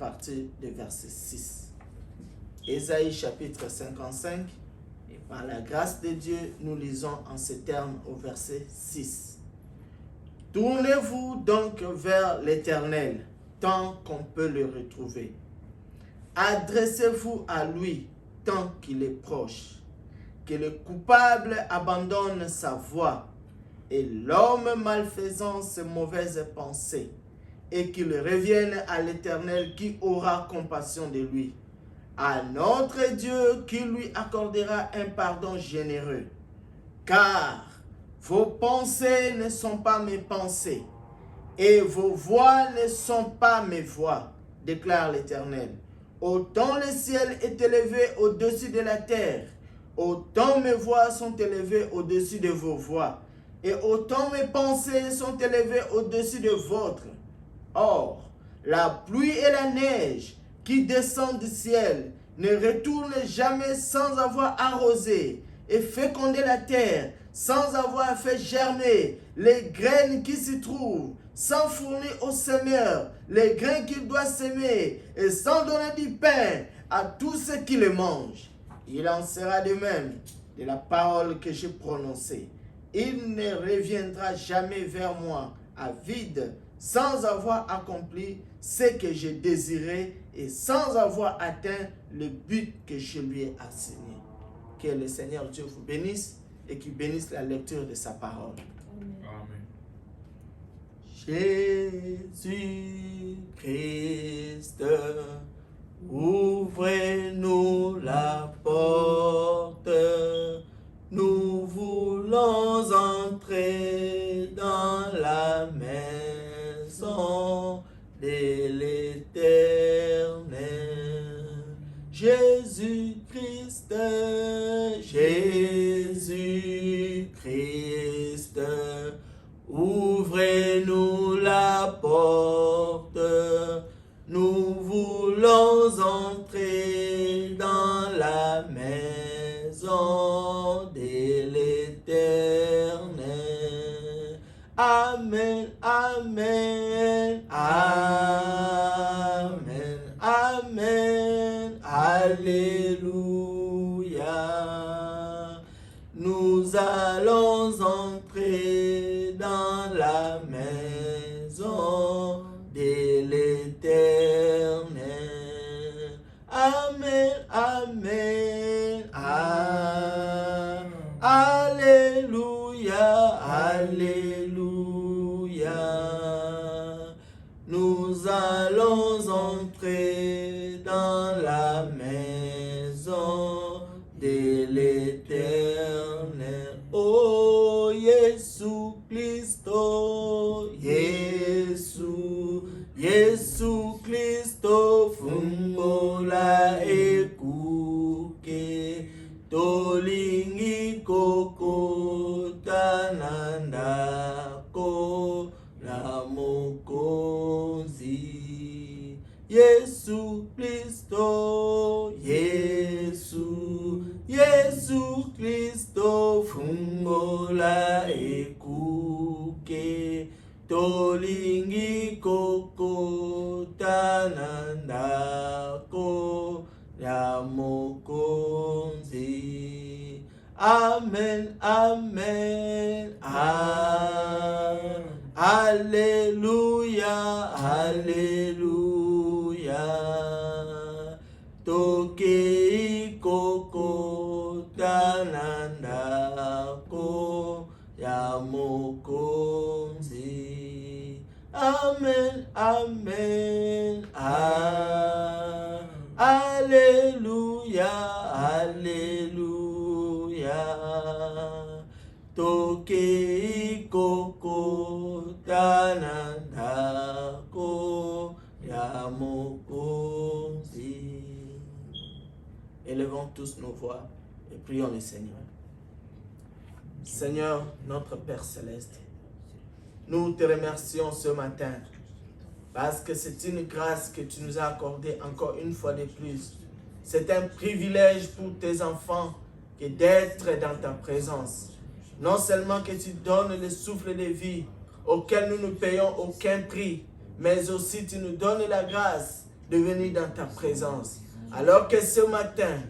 partir du verset 6. Ésaïe chapitre 55, et par la grâce de Dieu, nous lisons en ces termes au verset 6. Tournez-vous donc vers l'Éternel, tant qu'on peut le retrouver. Adressez-vous à lui, tant qu'il est proche. Que le coupable abandonne sa voie, et l'homme malfaisant ses mauvaises pensées, et qu'il revienne à l'Éternel qui aura compassion de lui, à notre Dieu qui lui accordera un pardon généreux. Car vos pensées ne sont pas mes pensées, et vos voies ne sont pas mes voies, déclare l'Éternel. Autant le ciel est élevé au-dessus de la terre, autant mes voix sont élevées au-dessus de vos voix, et autant mes pensées sont élevées au-dessus de vôtres. Or, la pluie et la neige qui descendent du ciel ne retournent jamais sans avoir arrosé et fécondé la terre, sans avoir fait germer les graines qui s'y trouvent, sans fournir au semeur les grains qu'il doit semer, et sans donner du pain à tous ceux qui le mangent. Il en sera de même de la parole que j'ai prononcée. Il ne reviendra jamais vers moi à vide, sans avoir accompli ce que j'ai désiré et sans avoir atteint le but que je lui ai assigné. Que le Seigneur Dieu vous bénisse et qu'il bénisse la lecture de sa parole. Amen. Jésus-Christ, ouvrez-nous la porte, nous voulons entrer dans la maison de l'Éternel. Jésus-Christ, Jésus-Christ, ouvrez-nous la porte, nous voulons entrer dans la maison de l'Éternel. Amen, amen, amen, amen, alléluia. Nous allons entrer dans la maison de l'Éternel. Amen, amen, amen, alléluia, alléluia. Nous allons entrer dans la maison de l'Éternel. Oh, Jésus-Christo, Jésus-Christo, fungola ekuke, tolingi koko tanandako la mokonzi. Jésus-Christo, Jésus-Christo, fungola ekuke, tolingi koko tanandako la mokonzi. Amen, amen, amen. Alléluia, alléluia. Toke koko tanandako ya mokonzi. Amen, amen, amen. Alléluia, alléluia. Toke koko tanandako ya mokonzi. Élevons tous nos voix et prions le Seigneur. Seigneur, notre Père Céleste, nous te remercions ce matin parce que c'est une grâce que tu nous as accordée encore une fois de plus. C'est un privilège pour tes enfants que d'être dans ta présence. Non seulement que tu donnes le souffle de vie auquel nous ne payons aucun prix, mais aussi tu nous donnes la grâce de venir dans ta présence. Alors que ce matin,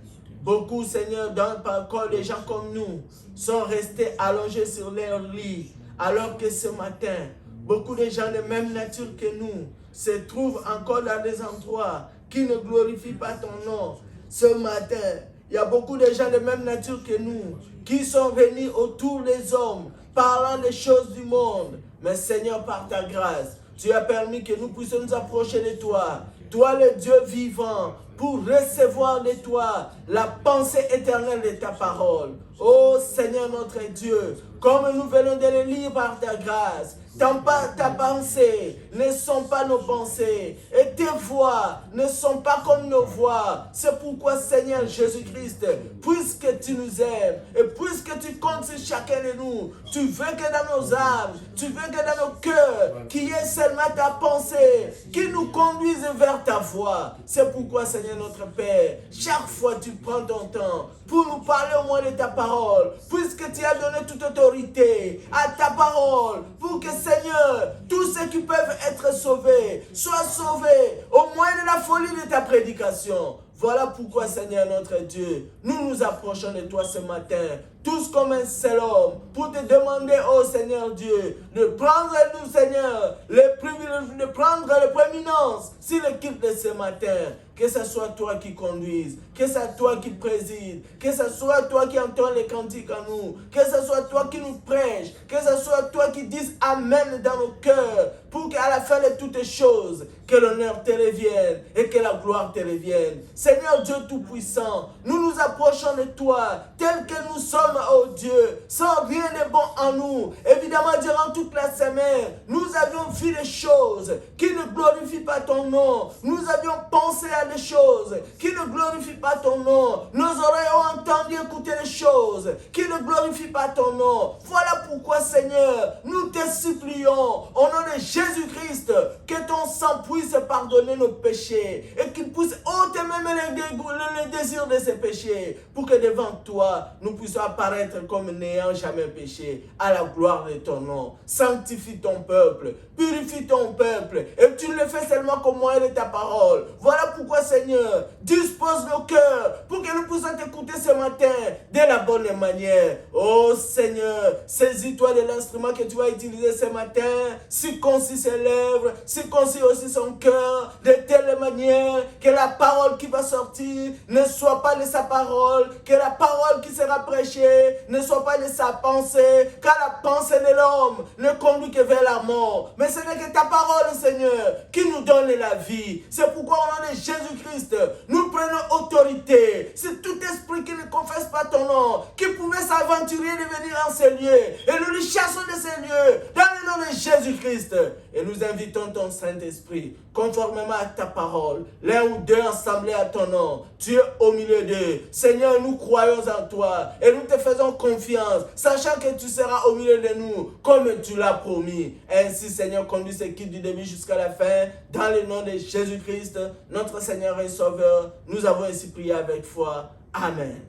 beaucoup, Seigneur, dans le corps, des gens comme nous, sont restés allongés sur leur lit. Alors que ce matin, beaucoup de gens de même nature que nous se trouvent encore dans des endroits qui ne glorifient pas ton nom. Ce matin, il y a beaucoup de gens de même nature que nous qui sont venus autour des hommes, parlant des choses du monde. Mais Seigneur, par ta grâce, tu as permis que nous puissions nous approcher de toi. Toi, le Dieu vivant, pour recevoir de toi la pensée éternelle de ta parole. Oh Seigneur notre Dieu, comme nous venons de le lire par ta grâce, ta pensée ne sont pas nos pensées et tes voix ne sont pas comme nos voix. C'est pourquoi Seigneur Jésus-Christ, puisque tu nous aimes et puisque tu comptes sur chacun de nous, tu veux que dans nos âmes, tu veux que dans nos cœurs, qu'il y ait seulement ta pensée qui nous conduise vers ta voix. C'est pourquoi Seigneur notre Père, chaque fois tu prends ton temps pour nous parler au moins de ta parole, puisque tu as donné toute autorité à ta parole, pour que Seigneur, tous ceux qui peuvent être sauvés, soient sauvés, au moins de la folie de ta prédication. Voilà pourquoi, Seigneur notre Dieu, nous nous approchons de toi ce matin, tous comme un seul homme, pour te demander, oh Seigneur Dieu, de prendre nous, Seigneur, le privilège, de prendre la prééminence sur l'équipe de ce matin. Que ce soit toi qui conduise, que ce soit toi qui préside, que ce soit toi qui entends les cantiques en nous, que ce soit toi qui nous prêche, que ce soit toi qui dises Amen dans nos cœurs, pour qu'à la fin de toutes les choses, que l'honneur te revienne et que la gloire te revienne. Seigneur Dieu Tout-Puissant, nous nous approchons de toi, tel que nous sommes, oh Dieu, sans rien de bon en nous. Évidemment, durant toute la semaine, nous avions vu des choses qui ne glorifient pas ton nom. Nous avions pensé à des choses qui ne glorifient pas ton nom. Nos oreilles ont entendu écouter des choses qui ne glorifient pas ton nom. Voilà pourquoi, Seigneur, nous te supplions, au nom de Jésus-Christ, que ton sang puisse pardonner nos péchés et qu'il puisse ôter même les désirs de ces péchés, pour que devant toi, nous puissions apparaître comme n'ayant jamais péché, à la gloire de ton nom. Sanctifie ton peuple, purifie ton peuple, et tu le fais seulement comme moyen de ta parole. Voilà pourquoi, Seigneur, dispose nos cœurs pour que nous puissions t'écouter ce matin de la bonne manière. Oh Seigneur, saisis-toi de l'instrument que tu vas utiliser ce matin, circoncis ses lèvres, circoncis aussi son cœur, de telle manière que la parole qui va sortir ne soit pas de sa parole, que la parole qui sera prêchée ne soit pas de sa pensée, car la pensée de l'homme ne conduit que vers la mort. Mais ce n'est que ta parole, Seigneur, qui nous donne la vie. C'est pourquoi au nom de Jésus-Christ, nous prenons autorité. C'est tout esprit qui ne confesse pas ton nom, qui pouvait s'aventurer de venir en ces lieux. Et nous le chassons de ces lieux, dans le nom de Jésus-Christ. Et nous invitons ton Saint-Esprit, conformément à ta parole, l'un ou deux assemblés à ton nom. Tu es au milieu d'eux. Seigneur, nous croyons en toi et nous te faisons confiance, sachant que tu seras au milieu de nous, comme tu l'as promis. Ainsi, Seigneur, conduis cette équipe du début jusqu'à la fin, dans le nom de Jésus-Christ, notre Seigneur et Sauveur. Nous avons ainsi prié avec foi. Amen.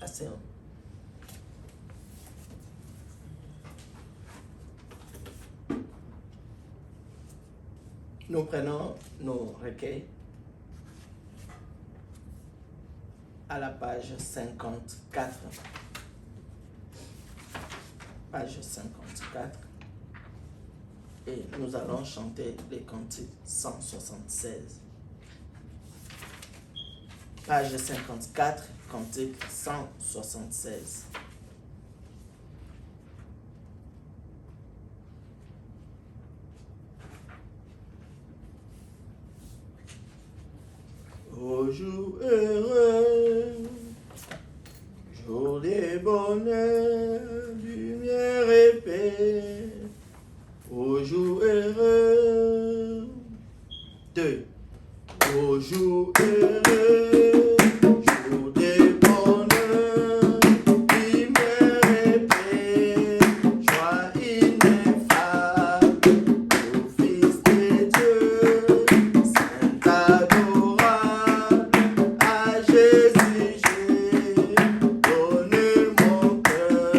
Assez. Nous prenons nos recueils à la page 54. Page 54. Et nous allons chanter les cantiques 176. Page 54, cantique 176. Ô jour heureux, jour de bonheur, lumière et paix. Ô jour heureux, 2. Ô jour heureux, jour de bonheur, lumière et paix, joie ineffable, ô Fils de Dieu, Saint adorable, à Jésus j'ai donné mon cœur.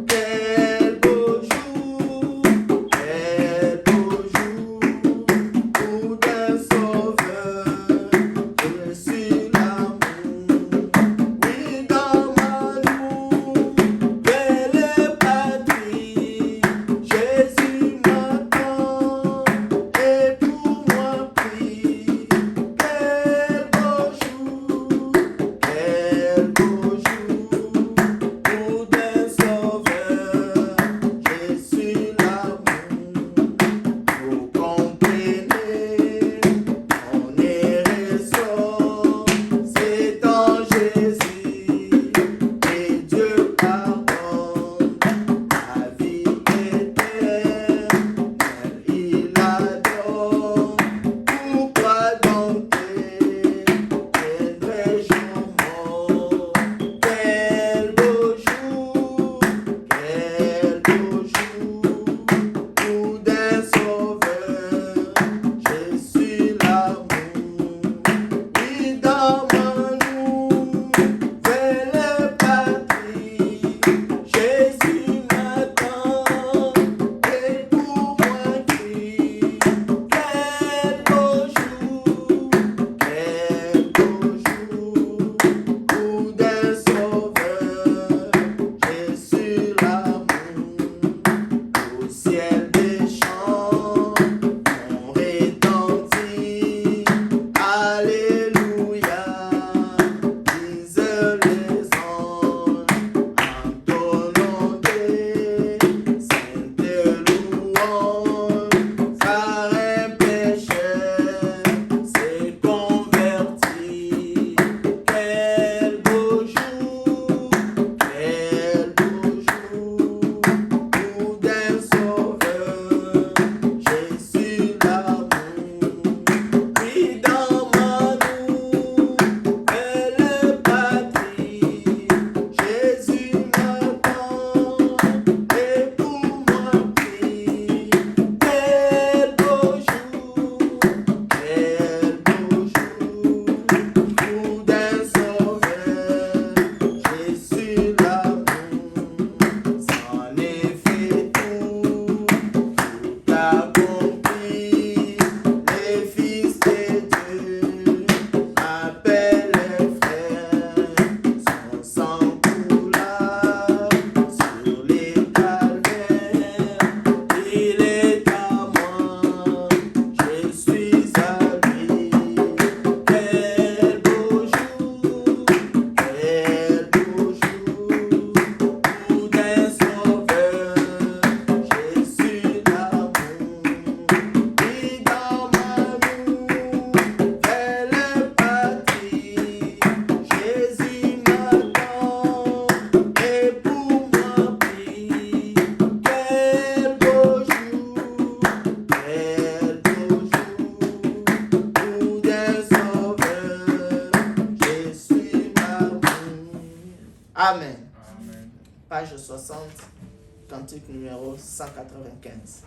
Quel beau jour pour d'un sauveur. Amen. Amen. Page 60, cantique numéro 195.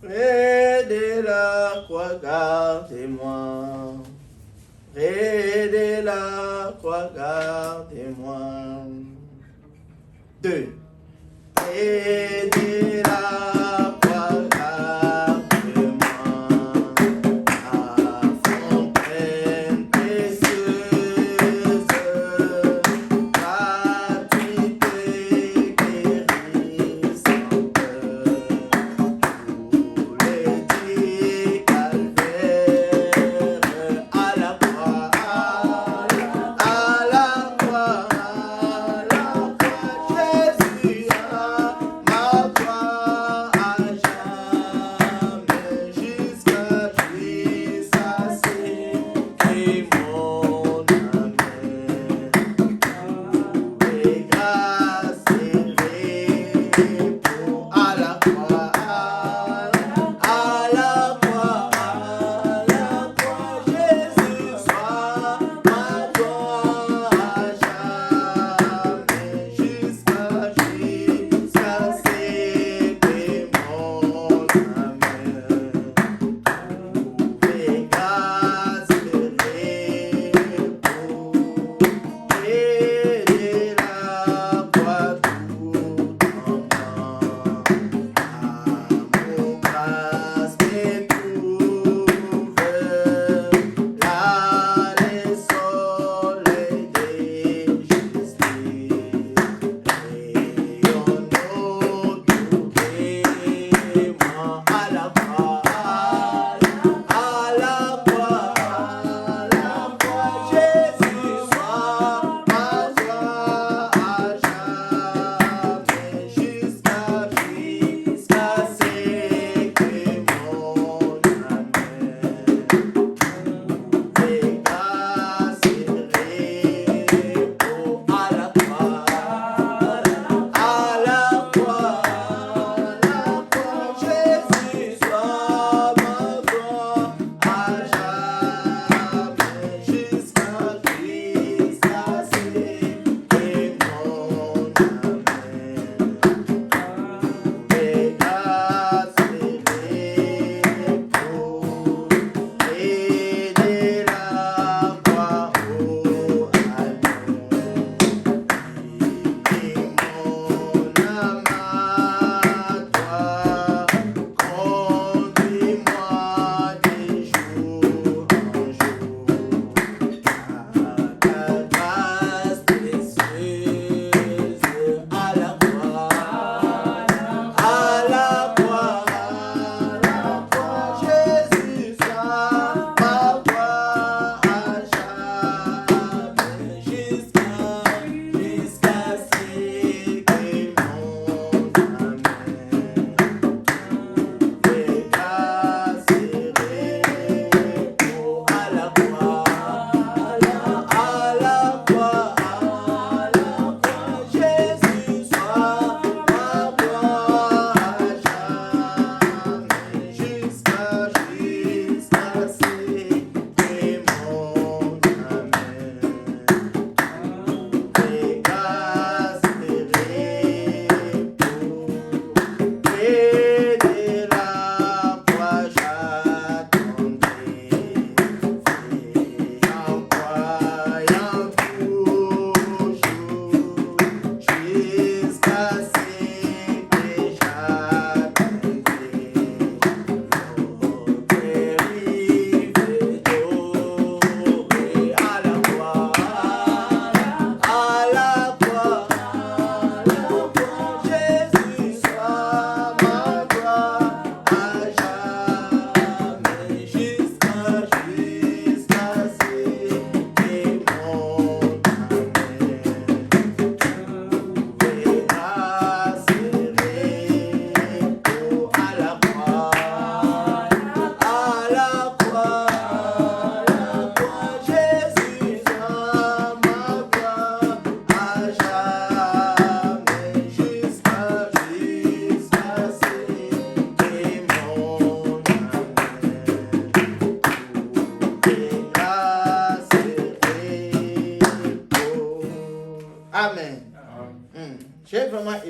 Près de la croix, gardez-moi. Près de la croix, gardez-moi. 2. Près de la croix, gardez-moi. La fontaine précieuse, gratuite et guérissante. Tous les dits calvaires à la croix, à la croix, à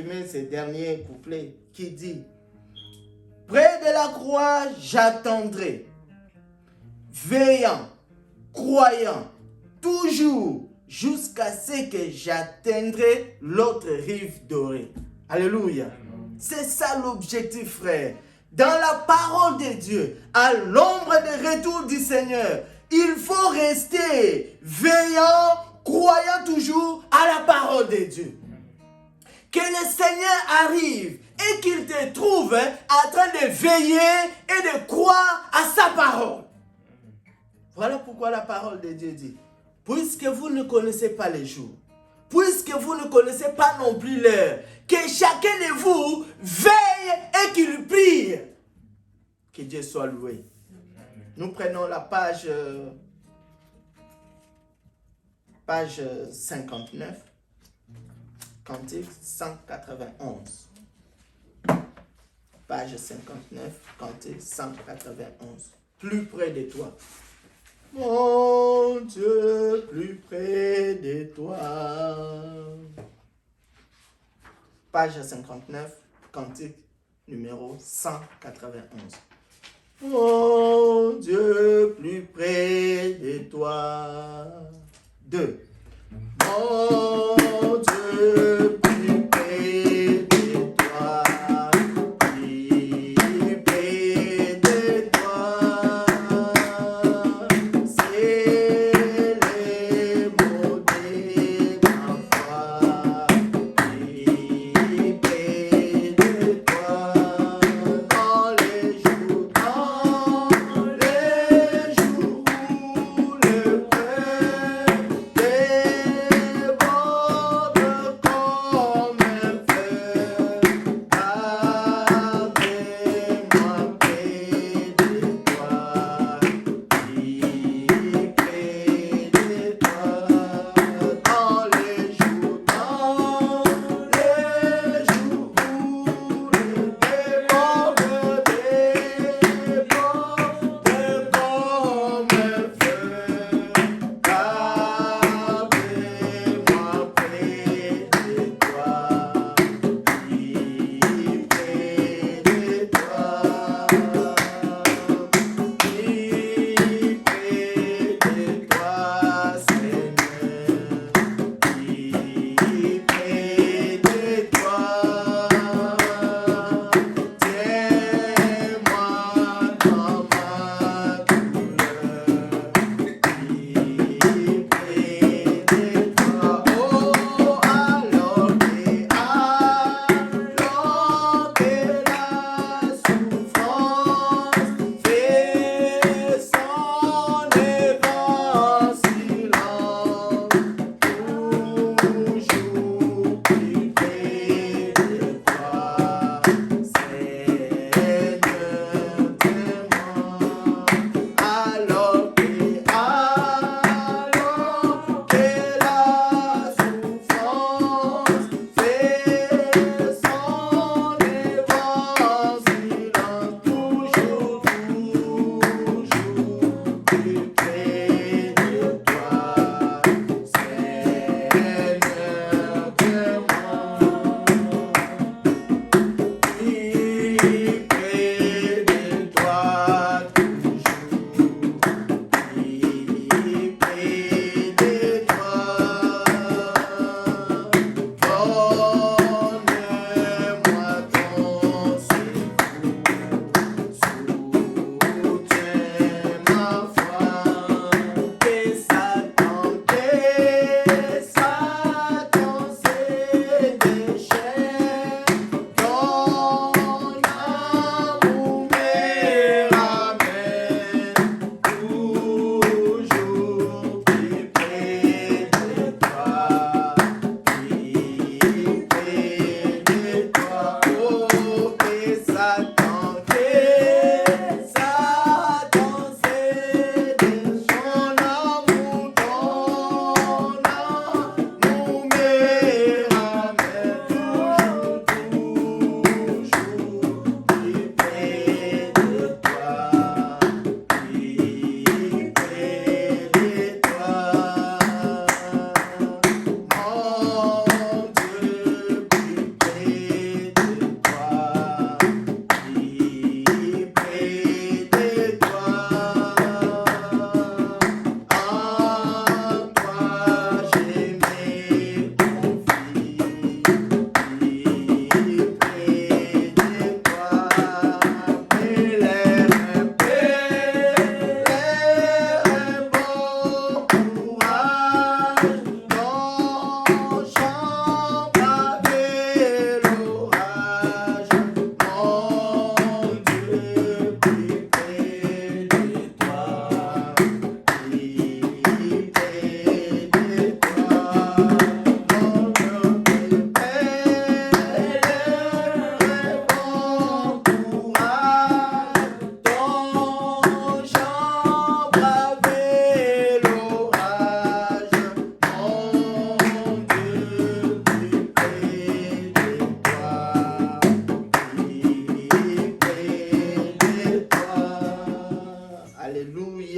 aimé ces derniers couplets qui dit: près de la croix, j'attendrai, veillant, croyant, toujours, jusqu'à ce que j'atteindrai l'autre rive dorée. Alléluia. C'est ça l'objectif, frère. Dans la parole de Dieu, à l'ombre du retour du Seigneur, il faut rester veillant, croyant toujours à la parole de Dieu. Que le Seigneur arrive et qu'il te trouve en train de veiller et de croire à sa parole. Voilà pourquoi la parole de Dieu dit: puisque vous ne connaissez pas les jours, puisque vous ne connaissez pas non plus l'heure, que chacun de vous veille et qu'il prie. Que Dieu soit loué. Nous prenons la page 59, Cantique 191. Page 59, Cantique 191. Plus près de toi. Mon Dieu, plus près de toi. Page 59, Cantique numéro 191. Mon Dieu, plus près de toi. 2. Mon Dieu, plus près de toi. Plus près de toi. C'est les mots de ma foi. Plus près de toi. Dans les jours où le cœur déborde.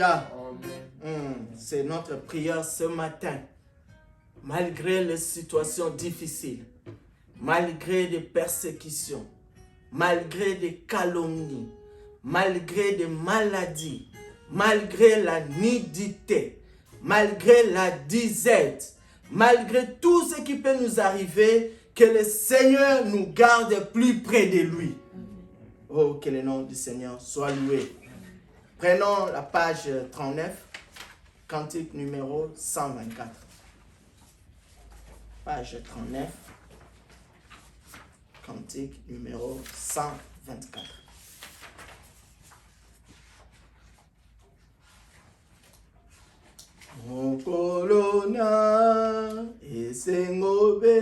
Alléluia. C'est notre prière ce matin. Malgré les situations difficiles, malgré des persécutions, malgré des calomnies, malgré des maladies, malgré la nudité, malgré la disette, malgré tout ce qui peut nous arriver, que le Seigneur nous garde plus près de lui. Oh, que le nom du Seigneur soit loué. Prenons la page 39, cantique numéro 124. Page 39, cantique numéro 124. Mokolona esengobe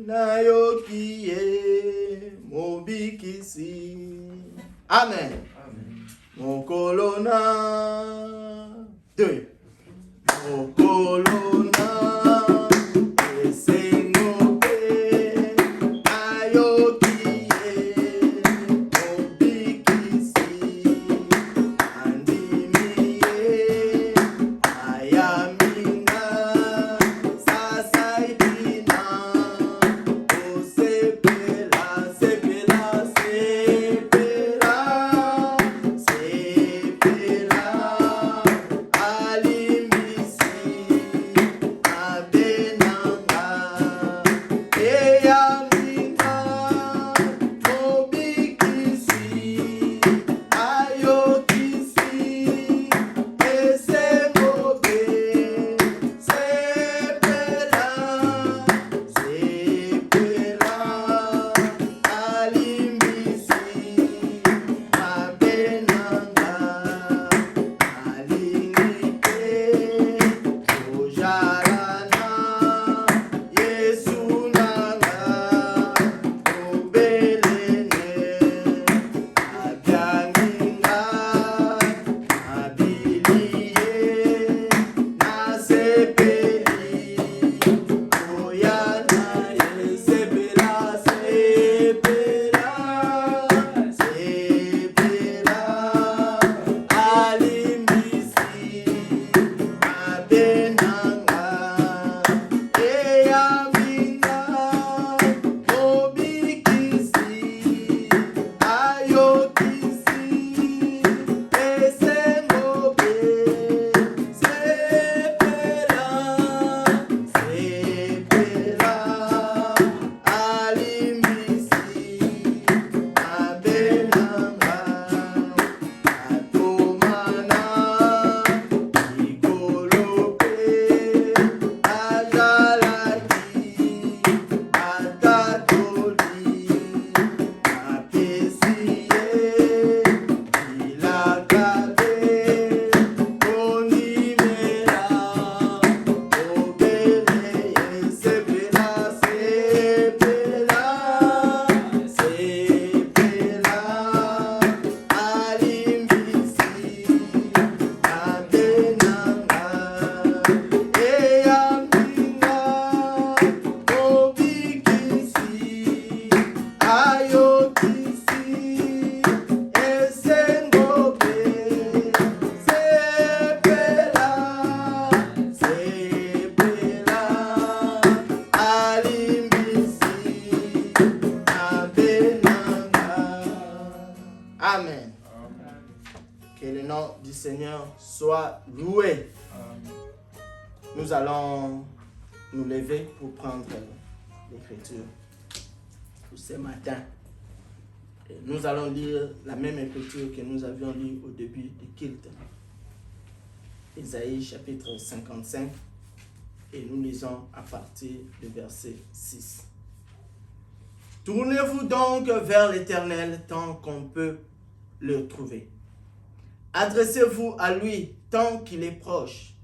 na yokie mobikisi. Amen. Mokolona 2. Mokolona esengobe na yokie mobikisi. Andimiye ayaminga sasaidina osepela sepela sepela sepela alimbisi abenanga eyaminga mobikisi ayokisi esengobe sepela sepela alimbisi abenanga alingite ojalana yesu nanga obelene abyanginga abiliye nasepeli oyana yesepela sepela sepela alimbisi abenanga eyaminga mobikisi ayokisi esengobe sepela sepela alimbisi abenanga atomana igolope azalaki atatoli apesiye ilakabe onimela obeleye sepela sepela sepela alimbisi abenanga eyaminga mobikisi ayokisi esengobe sepela sepela alimbisi abenanga. Amen. Que le nom du Seigneur soit loué. Nous allons nous lever pour prendre l'écriture pour ce matin. Et nous allons lire la même écriture que nous avions lue au début du culte. Ésaïe chapitre 55 et nous lisons à partir du verset 6. Tournez-vous donc vers l'Éternel tant qu'on peut le trouver. Adressez-vous à lui tant qu'il est proche.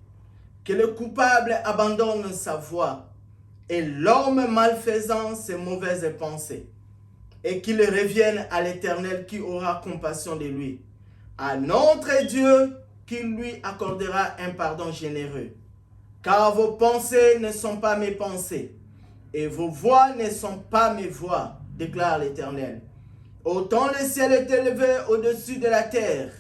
Que le coupable abandonne sa voie et l'homme malfaisant ses mauvaises pensées. Et qu'il revienne à l'Éternel qui aura compassion de lui. À notre Dieu qui lui accordera un pardon généreux. Car vos pensées ne sont pas mes pensées et vos voies ne sont pas mes voies, déclare l'Éternel. Autant le ciel est élevé au-dessus de la terre,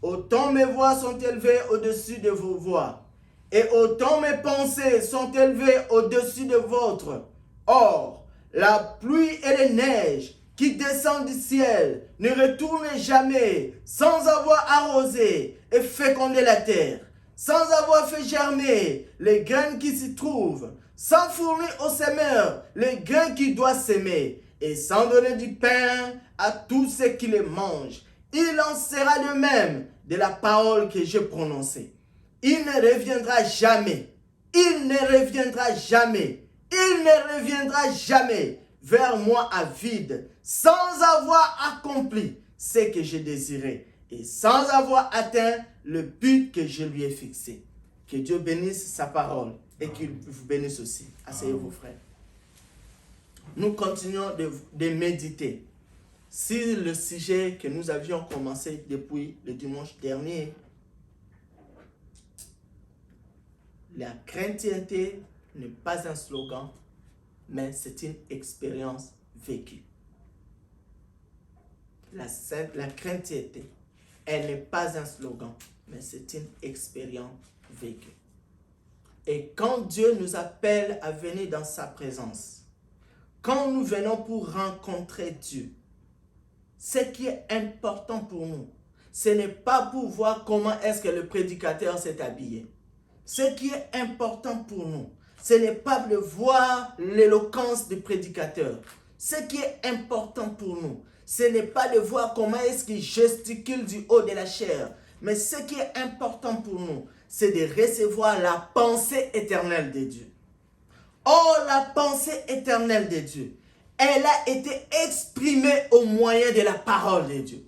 autant mes voix sont élevées au-dessus de vos voix, et autant mes pensées sont élevées au-dessus de vôtres. Or, la pluie et les neiges qui descendent du ciel ne retournent jamais sans avoir arrosé et fécondé la terre, sans avoir fait germer les graines qui s'y trouvent, sans fournir au semeur les grains qu'il doit s'aimer, et sans donner du pain à tous ceux qui les mangent. Il en sera de même de la parole que j'ai prononcée. Il ne reviendra jamais, il ne reviendra jamais, il ne reviendra jamais vers moi à vide, sans avoir accompli ce que j'ai désiré et sans avoir atteint le but que je lui ai fixé. Que Dieu bénisse sa parole et qu'il vous bénisse aussi. Asseyez-vous, frères. Nous continuons de méditer sur le sujet que nous avions commencé depuis le dimanche dernier. La chrétienté n'est pas un slogan, mais c'est une expérience vécue. La chrétienté, elle n'est pas un slogan, mais c'est une expérience vécue. Et quand Dieu nous appelle à venir dans sa présence, quand nous venons pour rencontrer Dieu, ce qui est important pour nous, ce n'est pas pour voir comment est-ce que le prédicateur s'est habillé. Ce qui est important pour nous, ce n'est pas de voir l'éloquence du prédicateur. Ce qui est important pour nous, ce n'est pas de voir comment est-ce qu'il gesticule du haut de la chair. Mais ce qui est important pour nous, c'est de recevoir la pensée éternelle de Dieu. Oh, la pensée éternelle de Dieu, elle a été exprimée au moyen de la parole de Dieu.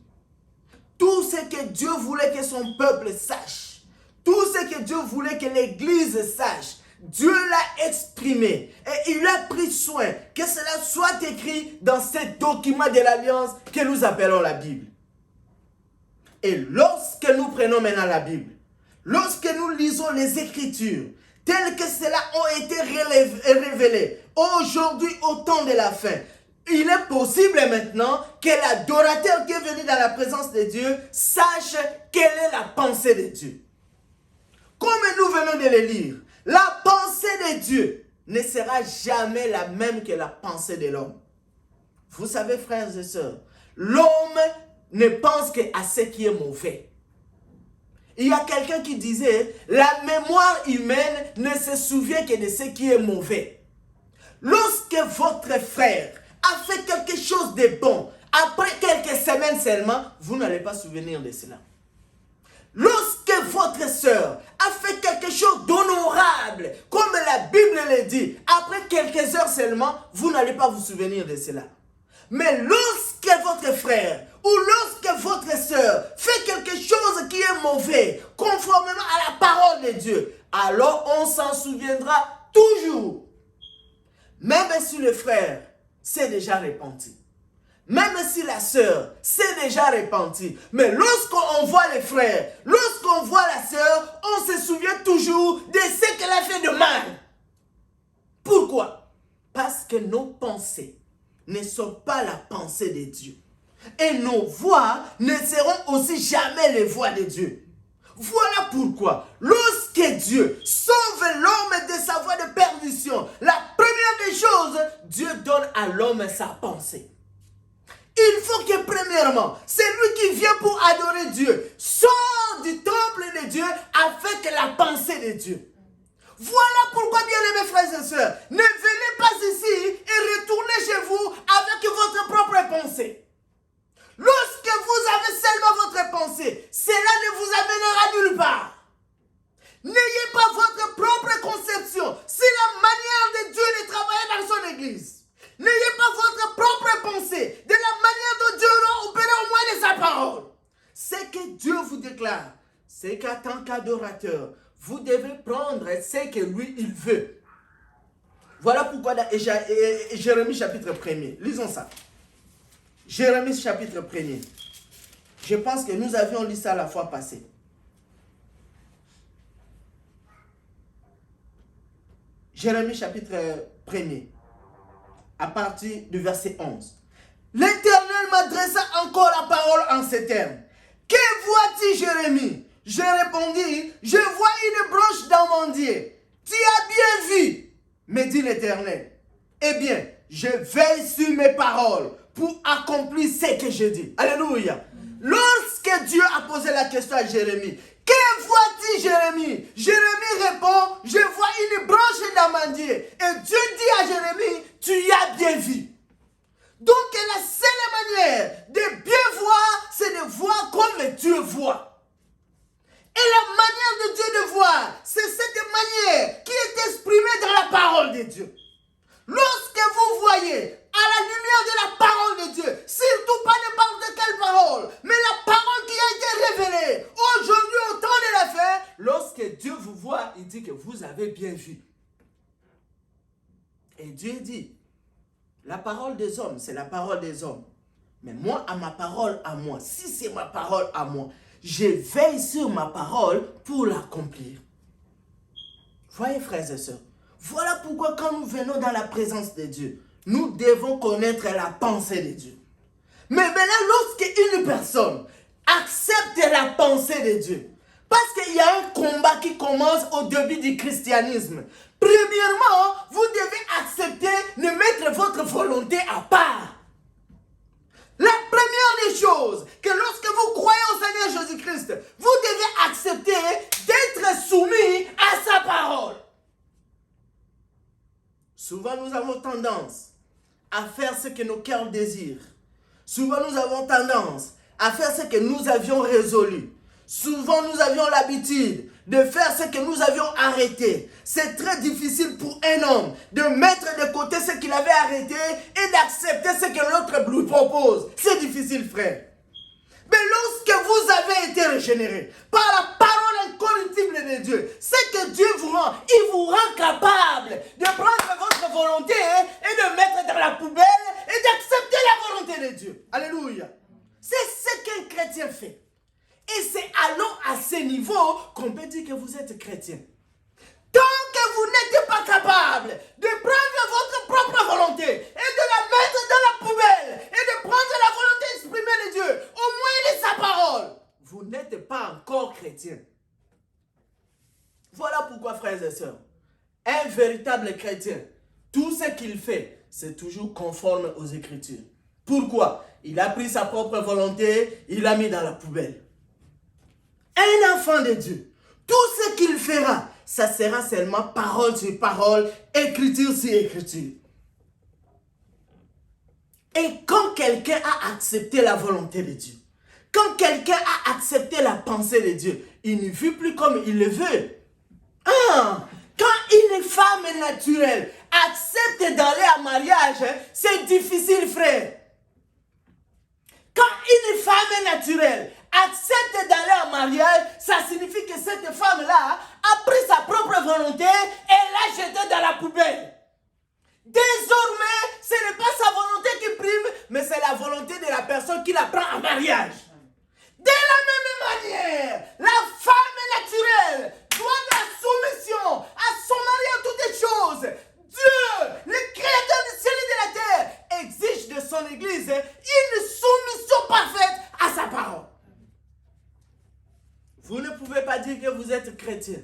Tout ce que Dieu voulait que son peuple sache, tout ce que Dieu voulait que l'Église sache, Dieu l'a exprimé et il a pris soin que cela soit écrit dans ces documents de l'Alliance que nous appelons la Bible. Et lorsque nous prenons maintenant la Bible, lorsque nous lisons les Écritures, telles que cela ont été révélées aujourd'hui au temps de la fin, il est possible maintenant que l'adorateur qui est venu dans la présence de Dieu sache quelle est la pensée de Dieu. Comme nous venons de le lire, la pensée de Dieu ne sera jamais la même que la pensée de l'homme. Vous savez, frères et sœurs, l'homme ne pense qu'à ce qui est mauvais. Il y a quelqu'un qui disait, la mémoire humaine ne se souvient que de ce qui est mauvais. Lorsque votre frère a fait quelque chose de bon, après quelques semaines seulement, vous n'allez pas souvenir de cela. Lorsque votre sœur a fait quelque chose d'honorable, comme la Bible le dit, après quelques heures seulement, vous n'allez pas vous souvenir de cela. Mais lorsque votre frère ou lorsque votre sœur fait quelque chose qui est mauvais, conformément à la parole de Dieu, alors on s'en souviendra toujours. Même si le frère s'est déjà repenti. Même si la sœur s'est déjà repentie. Mais lorsqu'on voit les frères, lorsqu'on voit la sœur, on se souvient toujours de ce qu'elle a fait de mal. Pourquoi? Parce que nos pensées ne sont pas la pensée de Dieu. Et nos voix ne seront aussi jamais les voix de Dieu. Voilà pourquoi, lorsque Dieu sauve l'homme de sa voie de perdition, la première des choses, Dieu donne à l'homme sa pensée. Il faut que premièrement, celui qui vient pour adorer Dieu sort du temple de Dieu avec la pensée de Dieu. Voilà pourquoi, bien-aimés frères et sœurs, ne venez pas ici et retournez chez vous avec votre propre pensée. Lorsque vous avez seulement votre pensée, cela ne vous amènera nulle part. N'ayez pas votre propre conception. C'est la manière de Dieu de travailler dans son Église. N'ayez pas votre propre pensée de la manière dont Dieu l'a opéré au moins de sa parole. Ce que Dieu vous déclare, c'est qu'en tant qu'adorateur, vous devez prendre ce que lui, il veut. Voilà pourquoi dans Jérémie chapitre 1er, lisons ça. Jérémie chapitre 1er. Je pense que nous avions lu ça la fois passée. Jérémie chapitre 1er. À partir du verset 11. L'Éternel m'adressa encore la parole en ces termes. Que vois-tu, Jérémie? Je répondis, je vois une branche d'amandier. Tu as bien vu, me dit l'Éternel. Eh bien, je veille sur mes paroles pour accomplir ce que je dis. Alléluia. Lorsque Dieu a posé la question à Jérémie, que vois-tu, Jérémie? Jérémie répond, je vois une branche d'amandier. Et Dieu dit à Jérémie, tu y as bien vu. Donc la seule manière de bien voir, c'est de voir comme Dieu voit. Et la manière de Dieu de voir, c'est cette manière qui est exprimée dans la parole de Dieu. Lorsque vous voyez à la lumière de la parole de Dieu, surtout pas n'importe quelle parole, mais la parole qui a été révélée aujourd'hui au temps de la fin, lorsque Dieu vous voit, il dit que vous avez bien vu. Et Dieu dit, la parole des hommes, c'est la parole des hommes. Mais moi, à ma parole à moi, si c'est ma parole à moi, je veille sur ma parole pour l'accomplir. Voyez, frères et sœurs, voilà pourquoi quand nous venons dans la présence de Dieu, nous devons connaître la pensée de Dieu. Mais maintenant, lorsque une personne accepte la pensée de Dieu, parce qu'il y a un combat qui commence au début du christianisme. Premièrement, vous devez accepter de mettre votre volonté à part. La première des choses, que lorsque vous croyez au Seigneur Jésus-Christ, vous devez accepter d'être soumis à sa parole. Souvent, nous avons tendance à faire ce que nos cœurs désirent. Souvent, nous avons tendance à faire ce que nous avions résolu. Souvent, nous avions l'habitude de faire ce que nous avions arrêté. C'est très difficile pour un homme de mettre de côté ce qu'il avait arrêté et d'accepter ce que l'autre lui propose. C'est difficile, frère. Mais lorsque vous avez été régénéré par la parole incorruptible de Dieu, ce que Dieu vous rend, il vous rend capable de prendre votre volonté et de mettre dans la poubelle et d'accepter la volonté de Dieu. Alléluia. C'est ce qu'un chrétien fait. Et c'est alors à ce niveau qu'on peut dire que vous êtes chrétien. Tant que vous n'êtes pas capable de prendre votre propre volonté et de la mettre dans la poubelle et de prendre la volonté exprimée de Dieu, au moins de sa parole, vous n'êtes pas encore chrétien. Voilà pourquoi, frères et sœurs, un véritable chrétien, tout ce qu'il fait, c'est toujours conforme aux Écritures. Pourquoi? Il a pris sa propre volonté, il l'a mis dans la poubelle. Un enfant de Dieu, tout ce qu'il fera, ça sera seulement parole sur parole, écriture sur écriture. Et quand quelqu'un a accepté la volonté de Dieu, quand quelqu'un a accepté la pensée de Dieu, il ne vit plus comme il le veut. Quand une femme naturelle accepte d'aller en mariage, c'est difficile, frère. Quand une femme naturelle accepte d'aller en mariage, ça signifie que cette femme-là a pris sa propre volonté et l'a jetée dans la poubelle. Désormais, ce n'est pas sa volonté qui prime, mais c'est la volonté de la personne qui la prend en mariage. De la même manière, la femme naturelle doit la soumission à son mari en toutes les choses. Dieu, le créateur du ciel et de la terre, exige de son église une soumission parfaite à sa parole. Vous ne pouvez pas dire que vous êtes chrétien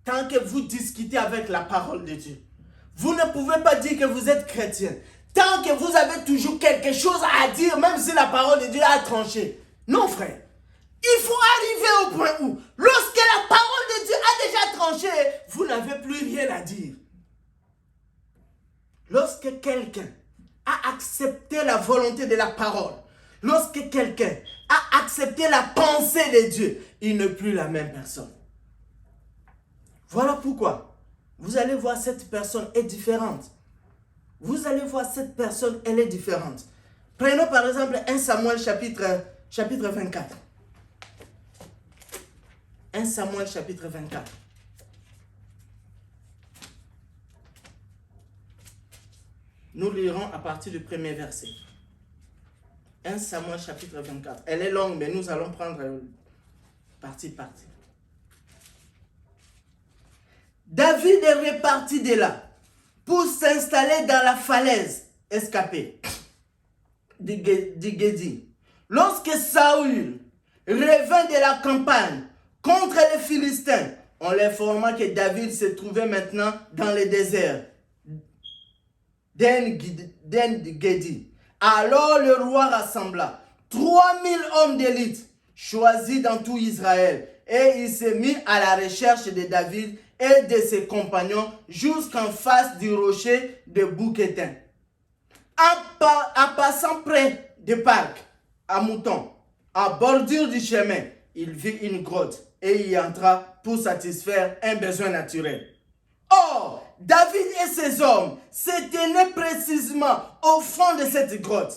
tant que vous discutez avec la parole de Dieu. Vous ne pouvez pas dire que vous êtes chrétien tant que vous avez toujours quelque chose à dire, même si la parole de Dieu a tranché. Non, frère. Il faut arriver au point où, lorsque la parole de Dieu a déjà tranché, vous n'avez plus rien à dire. Lorsque quelqu'un a accepté la volonté de la parole, lorsque quelqu'un a accepté la pensée de Dieu, il n'est plus la même personne. Voilà pourquoi vous allez voir cette personne est différente. Vous allez voir cette personne, elle est différente. Prenons par exemple 1 Samuel chapitre 24. 1 Samuel chapitre 24. Nous lirons à partir du premier verset. 1 Samuel chapitre 24. Elle est longue, mais nous allons prendre partie par partie. David est reparti de là pour s'installer dans la falaise escapée du Guédi. Lorsque Saül revint de la campagne contre les Philistins, on l'informa que David se trouvait maintenant dans le désert d'En-Gedi. Alors le roi rassembla 3000 hommes d'élite, choisis dans tout Israël, et il se mit à la recherche de David et de ses compagnons jusqu'en face du rocher de Bouquetin. En passant près du parc à moutons, à bordure du chemin, il vit une grotte et y entra pour satisfaire un besoin naturel. Or, David et ses hommes se tenaient précisément au fond de cette grotte.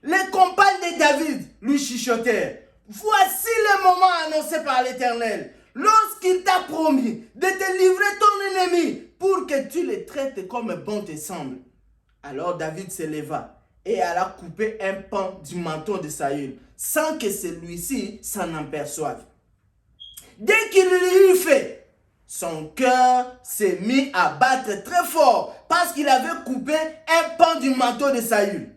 Les compagnes de David lui chuchotèrent: voici le moment annoncé par l'Éternel, lorsqu'il t'a promis de te livrer ton ennemi pour que tu le traites comme bon te semble. Alors David se leva et alla couper un pan du manteau de Saül, sans que celui-ci s'en aperçoive. Dès qu'il l'eut fait, son cœur s'est mis à battre très fort parce qu'il avait coupé un pan du manteau de Saül.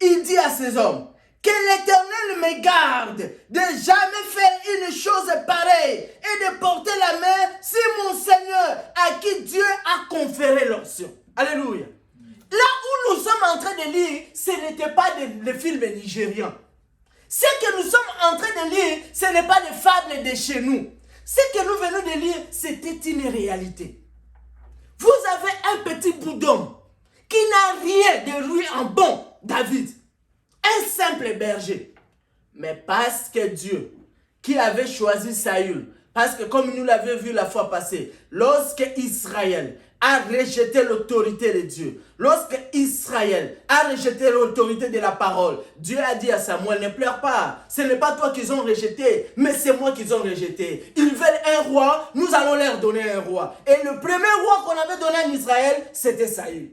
Il dit à ses hommes: que l'Éternel me garde de jamais faire une chose pareille et de porter la main sur mon Seigneur à qui Dieu a conféré l'onction. Alléluia. Là où nous sommes en train de lire, ce n'était pas des films nigérians. Ce que nous sommes en train de lire, ce n'est pas des fables de chez nous. Ce que nous venons de lire, c'était une réalité. Vous avez un petit bout d'homme qui n'a rien de lui en bon, David. Un simple berger. Mais parce que Dieu, qui avait choisi Saül, parce que comme nous l'avions vu la fois passée, lorsque Israël a rejeté l'autorité de Dieu, lorsque Israël a rejeté l'autorité de la parole, Dieu a dit à Samuel: ne pleure pas, ce n'est pas toi qu'ils ont rejeté, mais c'est moi qu'ils ont rejeté. Ils veulent un roi, nous allons leur donner un roi. Et le premier roi qu'on avait donné en Israël, c'était Saül.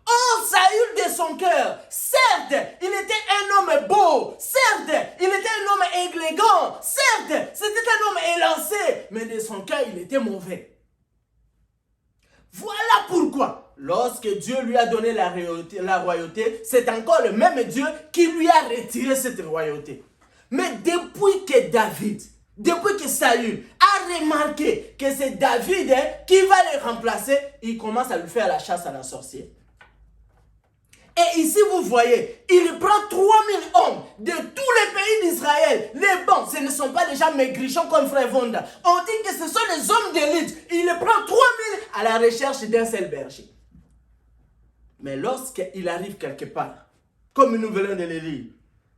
Oh, Saül de son cœur, certes, il était un homme beau, certes, il était un homme élégant, certes, c'était un homme élancé, mais de son cœur, il était mauvais. Voilà pourquoi, lorsque Dieu lui a donné la royauté, c'est encore le même Dieu qui lui a retiré cette royauté. Mais depuis que David, depuis que Saül a remarqué que c'est David qui va le remplacer, il commence à lui faire la chasse à la sorcière. Et ici, vous voyez, il prend 3000 hommes de tous les pays d'Israël. Les bons, ce ne sont pas des gens maigrichons comme Frère Vonda. On dit que ce sont des hommes d'élite. Il prend 3000 à la recherche d'un seul berger. Mais lorsqu'il arrive quelque part, comme nous venons de le lire,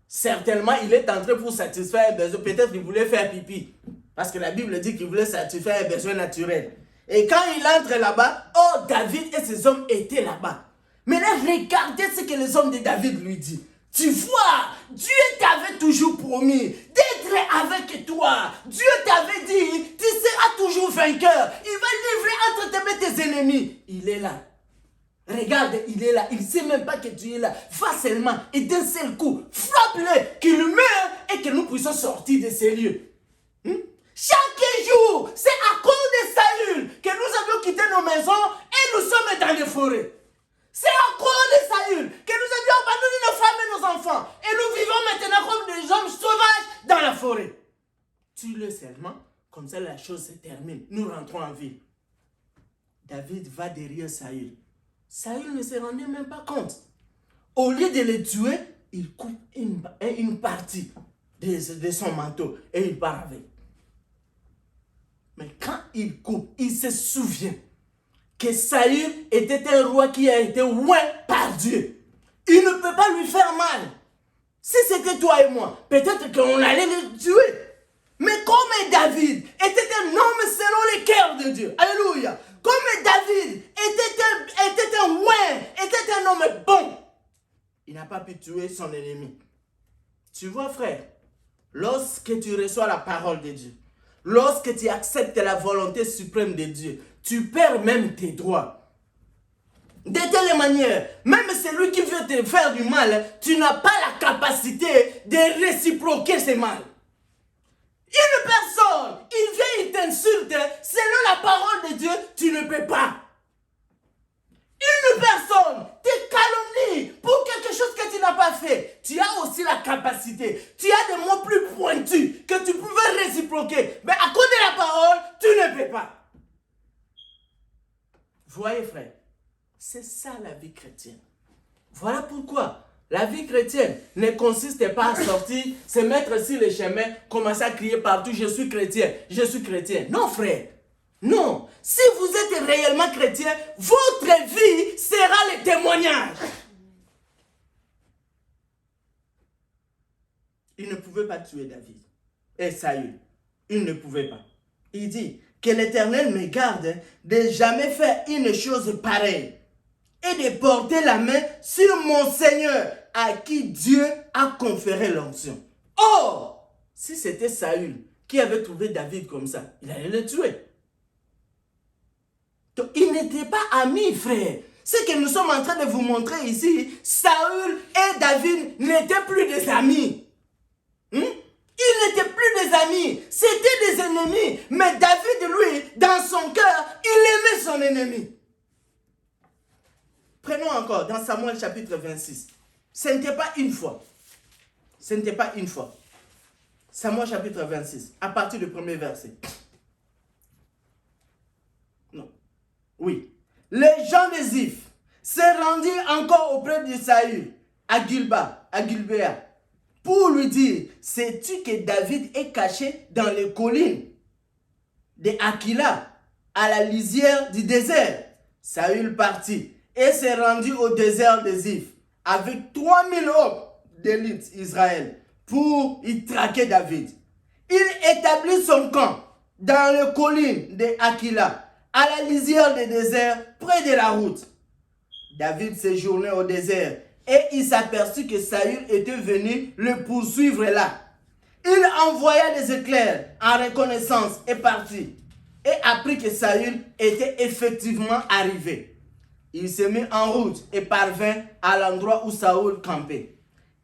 certainement il est entré pour satisfaire un besoin. Peut-être qu'il voulait faire pipi. Parce que la Bible dit qu'il voulait satisfaire un besoin naturel. Et quand il entre là-bas, oh, David et ses hommes étaient là-bas. Mais là, regardez ce que les hommes de David lui disent. Tu vois, Dieu t'avait toujours promis d'être avec toi. Dieu t'avait dit, tu seras toujours vainqueur. Il va livrer entre tes mains tes ennemis. Il est là. Regarde, il est là. Il ne sait même pas que Dieu est là. Va seulement et d'un seul coup, frappe-le, qu'il meure et que nous puissions sortir de ces lieux. Chaque jour, c'est à cause de Saül que nous avions quitté nos maisons et nous sommes dans les forêts. C'est à cause de Saül que nous avions abandonné nos femmes et nos enfants. Et nous vivons maintenant comme des hommes sauvages dans la forêt. Tue-le seulement, comme ça la chose se termine. Nous rentrons en ville. David va derrière Saül. Saül ne se rendait même pas compte. Au lieu de le tuer, il coupe une partie de son manteau et il part avec. Mais quand il coupe, il se souvient que Saül était un roi qui a été oint par Dieu. Il ne peut pas lui faire mal. Si c'était toi et moi, peut-être qu'on allait le tuer. Mais comme David était un homme selon le cœur de Dieu, alléluia, comme David était un oint, était un homme bon, il n'a pas pu tuer son ennemi. Tu vois, frère, lorsque tu reçois la parole de Dieu, lorsque tu acceptes la volonté suprême de Dieu, tu perds même tes droits. De telle manière, même celui qui veut te faire du mal, tu n'as pas la capacité de réciproquer ce mal. Une personne, il vient, il t'insulte, selon la parole de Dieu, tu ne peux pas. Une personne te calomnie pour quelque chose que tu n'as pas fait. Tu as aussi la capacité. Tu as des mots plus pointus que tu pouvais réciproquer. Mais à cause de la parole, tu ne peux pas. Vous voyez, frère, c'est ça la vie chrétienne. Voilà pourquoi la vie chrétienne ne consiste pas à sortir, se mettre sur le chemin, commencer à crier partout, je suis chrétien, je suis chrétien. Non, frère. Non. Si vous êtes réellement chrétien, votre vie sera le témoignage. Il ne pouvait pas tuer David et Saül. Il ne pouvait pas. Il dit que l'Éternel me garde de jamais faire une chose pareille et de porter la main sur mon Seigneur à qui Dieu a conféré l'onction. Or, si c'était Saül qui avait trouvé David comme ça, il allait le tuer. Donc, ils n'étaient pas amis, frère. Ce que nous sommes en train de vous montrer ici, Saül et David n'étaient plus des amis. Ils n'étaient plus des amis, c'était des ennemis. Mais David, lui, dans son cœur, il aimait son ennemi. Prenons encore dans Samuel chapitre 26. Ce n'était pas une fois. Ce n'était pas une fois. Samuel chapitre 26, à partir du premier verset. Non. Oui. Les gens de Ziph se rendirent encore auprès de Saül à Gilbéa, pour lui dire, sais-tu que David est caché dans les collines de Aquila, à la lisière du désert? Saül partit et se rendit au désert de Ziph avec 3000 hommes d'élite Israël pour y traquer David. Il établit son camp dans les collines de Aquila, à la lisière du désert, près de la route. David séjournait au désert et il s'aperçut que Saül était venu le poursuivre là. Il envoya des éclairs en reconnaissance et partit, et apprit que Saül était effectivement arrivé. Il se mit en route et parvint à l'endroit où Saül campait.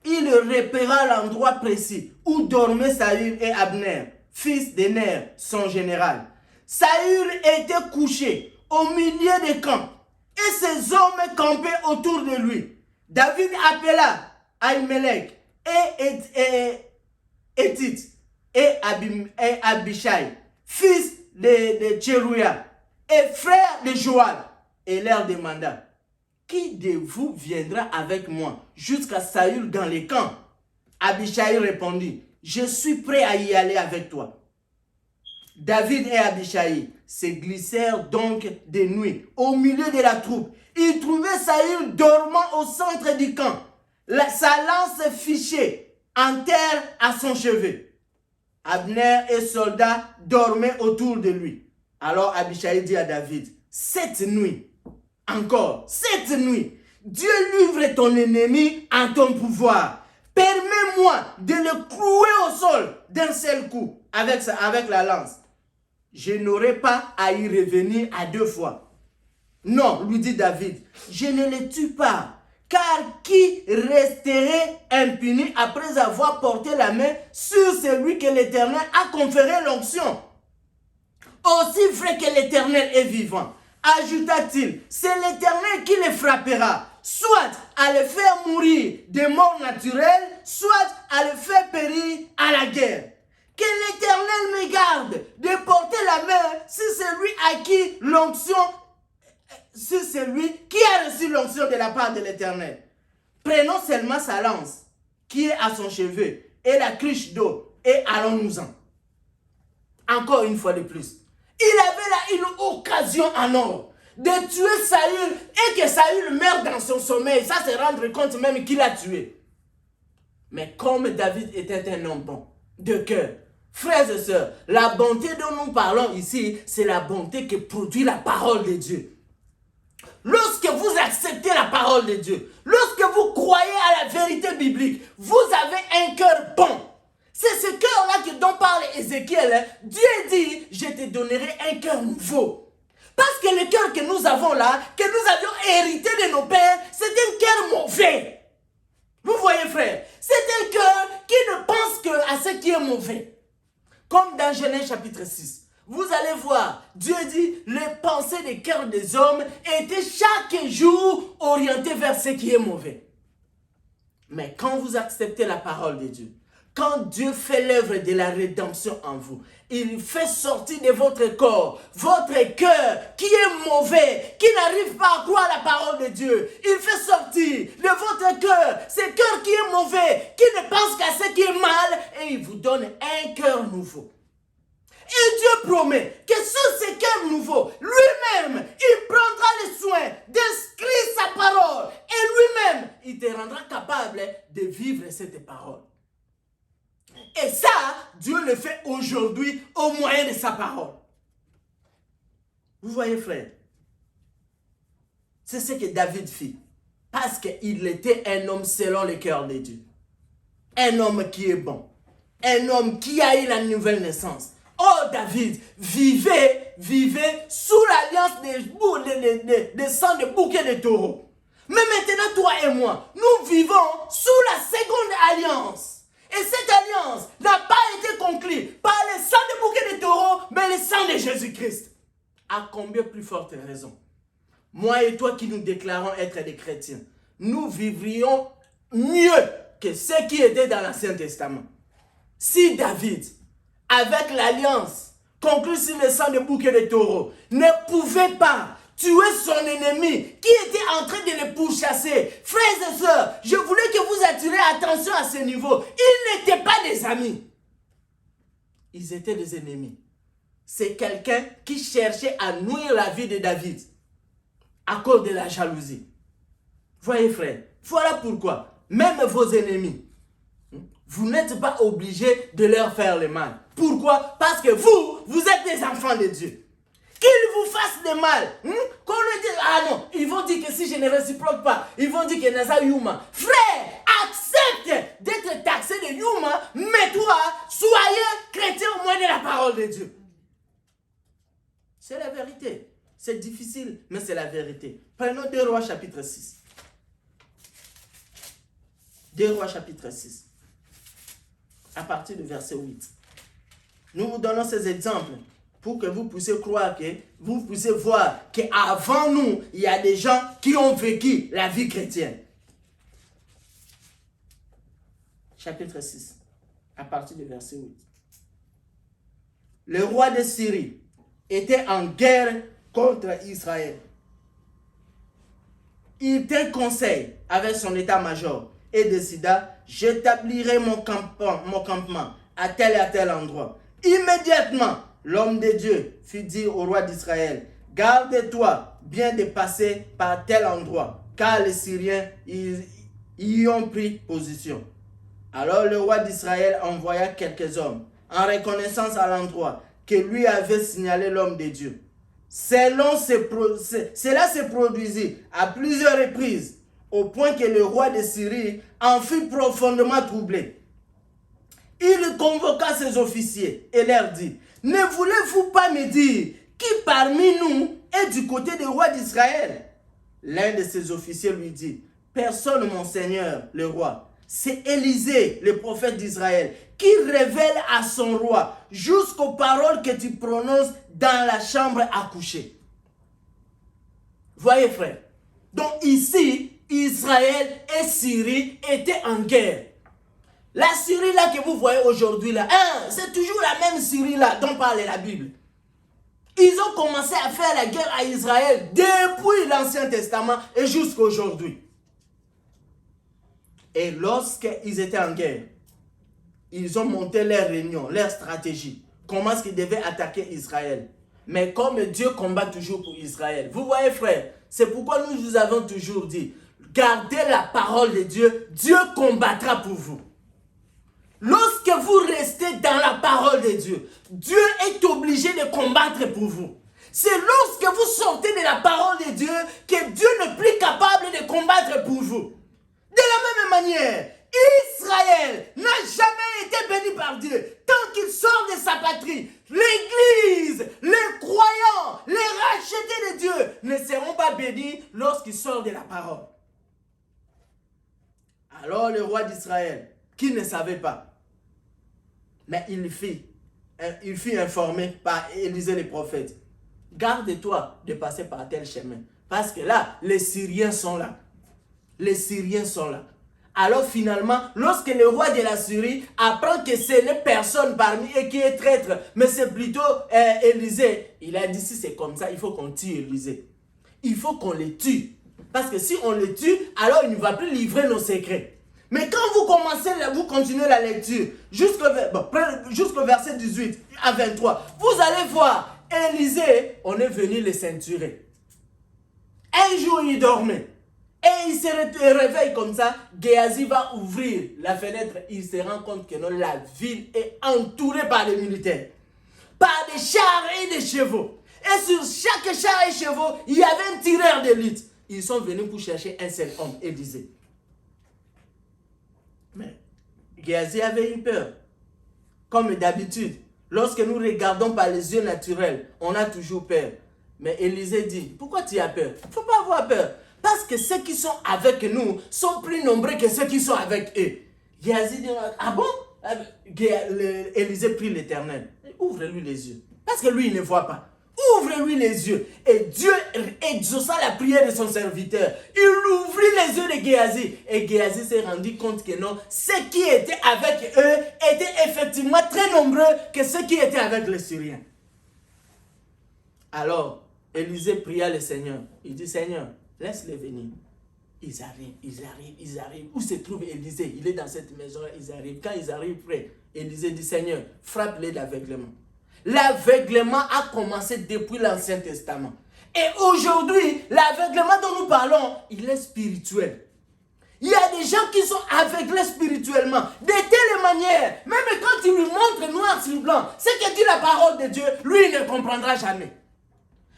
Il repéra l'endroit précis où dormaient Saül et Abner, fils de Ner, son général. Saül était couché au milieu des camps et ses hommes campaient autour de lui. David appela Ahimelech et Étite et Abishai, fils de Tcherouia et frère de Joab, et leur demanda, qui de vous viendra avec moi jusqu'à Saül dans les camps? Abishai répondit, je suis prêt à y aller avec toi. David et Abishai se glissèrent donc de nuit au milieu de la troupe. Ils trouvaient Saül dormant au centre du camp, sa lance fichée en terre à son chevet. Abner et soldats dormaient autour de lui. Alors Abishai dit à David, cette nuit, encore, cette nuit, Dieu livre ton ennemi en ton pouvoir. Permets-moi de le clouer au sol d'un seul coup avec la lance. Je n'aurai pas à y revenir à deux fois. Non, lui dit David, je ne le tue pas, car qui resterait impuni après avoir porté la main sur celui que l'Éternel a conféré l'onction? Aussi vrai que l'Éternel est vivant, ajouta-t-il, c'est l'Éternel qui le frappera, soit à le faire mourir de mort naturelle, soit à le faire périr à la guerre. Que l'Éternel me garde de porter la main sur celui à qui l'onction, sur celui qui a reçu l'onction de la part de l'Éternel. Prenons seulement sa lance qui est à son chevet et la cruche d'eau et allons-nous-en. Encore une fois de plus. Il avait là une occasion en or de tuer Saül et que Saül meure dans son sommeil. Ça, c'est rendre compte même qu'il a tué. Mais comme David était un homme bon, de cœur, frères et sœurs, la bonté dont nous parlons ici, c'est la bonté que produit la parole de Dieu. Lorsque vous acceptez la parole de Dieu, lorsque vous croyez à la vérité biblique, vous avez un cœur bon. C'est ce cœur-là dont parle Ézéchiel. Dieu dit, je te donnerai un cœur nouveau. Parce que le cœur que nous avons là, que nous avions hérité de nos pères, c'est un cœur mauvais. Vous voyez, frère, c'est un cœur qui ne pense qu'à ce qui est mauvais. Comme dans Genèse chapitre 6. Vous allez voir, Dieu dit, les pensées des cœurs des hommes étaient chaque jour orientées vers ce qui est mauvais. Mais quand vous acceptez la parole de Dieu, quand Dieu fait l'œuvre de la rédemption en vous, il fait sortir de votre corps, votre cœur qui est mauvais, qui n'arrive pas à croire la parole de Dieu. Il fait sortir de votre cœur ce cœur qui est mauvais, qui ne pense qu'à ce qui est mal, et il vous donne un cœur nouveau. Et Dieu promet que sur ces cœurs nouveaux, lui-même, il prendra le soin d'inscrire sa parole. Et lui-même, il te rendra capable de vivre cette parole. Et ça, Dieu le fait aujourd'hui au moyen de sa parole. Vous voyez, frère, c'est ce que David fit. Parce qu'il était un homme selon le cœur de Dieu. Un homme qui est bon. Un homme qui a eu la nouvelle naissance. Oh David, vivez sous l'alliance des sangs de bouc et de taureaux. Mais maintenant, toi et moi, nous vivons sous la seconde alliance. Et cette alliance n'a pas été conclue par le sang de bouc et de taureaux, mais le sang de Jésus-Christ. À combien plus forte raison? Moi et toi qui nous déclarons être des chrétiens, nous vivrions mieux que ceux qui étaient dans l'Ancien Testament. Si David, avec l'alliance conclue sur le sang de bouc et de taureau, ne pouvait pas tuer son ennemi qui était en train de le pourchasser. Frères et sœurs, je voulais que vous attiriez attention à ce niveau. Ils n'étaient pas des amis. Ils étaient des ennemis. C'est quelqu'un qui cherchait à nuire la vie de David à cause de la jalousie. Voyez frère, voilà pourquoi même vos ennemis, vous n'êtes pas obligés de leur faire le mal. Pourquoi? Parce que vous êtes des enfants de Dieu. Qu'ils vous fassent du mal, qu'on leur dise, ah non, ils vont dire que si je ne réciproque pas, ils vont dire que Naza Yuma. Frère, accepte d'être taxé de Yuma, mais toi, soyez chrétien au moins de la parole de Dieu. C'est la vérité. C'est difficile, mais c'est la vérité. Prenons 2 Rois chapitre 6. 2 Rois chapitre 6. À partir du verset 8. Nous vous donnons ces exemples pour que vous puissiez croire, que vous puissiez voir qu'avant nous, il y a des gens qui ont vécu la vie chrétienne. Chapitre 6, à partir du verset 8. Le roi de Syrie était en guerre contre Israël. Il tint conseil avec son état-major et décida, j'établirai mon campement à tel et à tel endroit. Immédiatement, l'homme de Dieu fit dire au roi d'Israël, garde-toi bien de passer par tel endroit, car les Syriens y ont pris position. Alors le roi d'Israël envoya quelques hommes en reconnaissance à l'endroit que lui avait signalé l'homme de Dieu. Cela se produisit à plusieurs reprises, au point que le roi de Syrie en fut profondément troublé. Il convoqua ses officiers et leur dit, ne voulez-vous pas me dire qui parmi nous est du côté du roi d'Israël? L'un de ses officiers lui dit, personne, mon seigneur, le roi. C'est Élisée, le prophète d'Israël, qui révèle à son roi jusqu'aux paroles que tu prononces dans la chambre à coucher. Voyez frère, donc ici, Israël et Syrie étaient en guerre. La Syrie là que vous voyez aujourd'hui là, c'est toujours la même Syrie là dont parle la Bible. Ils ont commencé à faire la guerre à Israël depuis l'Ancien Testament et jusqu'à aujourd'hui. Et lorsqu'ils étaient en guerre, ils ont monté leur réunion, leur stratégie. Comment est-ce qu'ils devaient attaquer Israël? Mais comme Dieu combat toujours pour Israël. Vous voyez frère, c'est pourquoi nous vous avons toujours dit, gardez la parole de Dieu, Dieu combattra pour vous. Lorsque vous restez dans la parole de Dieu, Dieu est obligé de combattre pour vous. C'est lorsque vous sortez de la parole de Dieu que Dieu n'est plus capable de combattre pour vous. De la même manière, Israël n'a jamais été béni par Dieu tant qu'il sort de sa patrie. L'Église, les croyants, les rachetés de Dieu ne seront pas bénis lorsqu'ils sortent de la parole. Alors le roi d'Israël, qui ne savait pas, mais il fut informé par Élisée le prophète. Garde-toi de passer par tel chemin. Parce que là, les Syriens sont là. Les Syriens sont là. Alors finalement, lorsque le roi de la Syrie apprend que ce n'est personne parmi eux qui est traître, mais c'est plutôt Élisée, il a dit si c'est comme ça, il faut qu'on tue Élisée. Il faut qu'on le tue. Parce que si on le tue, alors il ne va plus livrer nos secrets. Mais quand vous continuez la lecture jusqu'au verset 18 à 23, vous allez voir, Élisée, on est venu le ceinturer. Un jour, il dormait. Et il se réveille comme ça. Géasi va ouvrir la fenêtre. Il se rend compte que la ville est entourée par les militaires. Par des chars et des chevaux. Et sur chaque char et chevaux, il y avait un tireur d'élite. Ils sont venus pour chercher un seul homme, Élisée. Mais Géasi avait eu peur. Comme d'habitude, lorsque nous regardons par les yeux naturels, on a toujours peur. Mais Élisée dit, pourquoi tu as peur? Il ne faut pas avoir peur. Parce que ceux qui sont avec nous sont plus nombreux que ceux qui sont avec eux. Géasi dit, ah bon? Élisée prie l'Éternel. Ouvre-lui les yeux. Parce que lui, il ne voit pas. Ouvre-lui les yeux. Et Dieu exauça la prière de son serviteur. Il ouvrit les yeux de Géasi. Et Géasi s'est rendu compte que non, ceux qui étaient avec eux étaient effectivement très nombreux que ceux qui étaient avec les Syriens. Alors, Élisée pria le Seigneur. Il dit, Seigneur, laisse-les venir. Ils arrivent. Où se trouve Élisée? Il est dans cette maison, ils arrivent. Quand ils arrivent près, Élisée dit, Seigneur, frappe-les d'aveuglement. L'aveuglement a commencé depuis l'Ancien Testament. Et aujourd'hui, l'aveuglement dont nous parlons, il est spirituel. Il y a des gens qui sont aveuglés spirituellement, de telle manière, même quand tu lui montres noir sur blanc, ce que dit la parole de Dieu, lui, il ne comprendra jamais.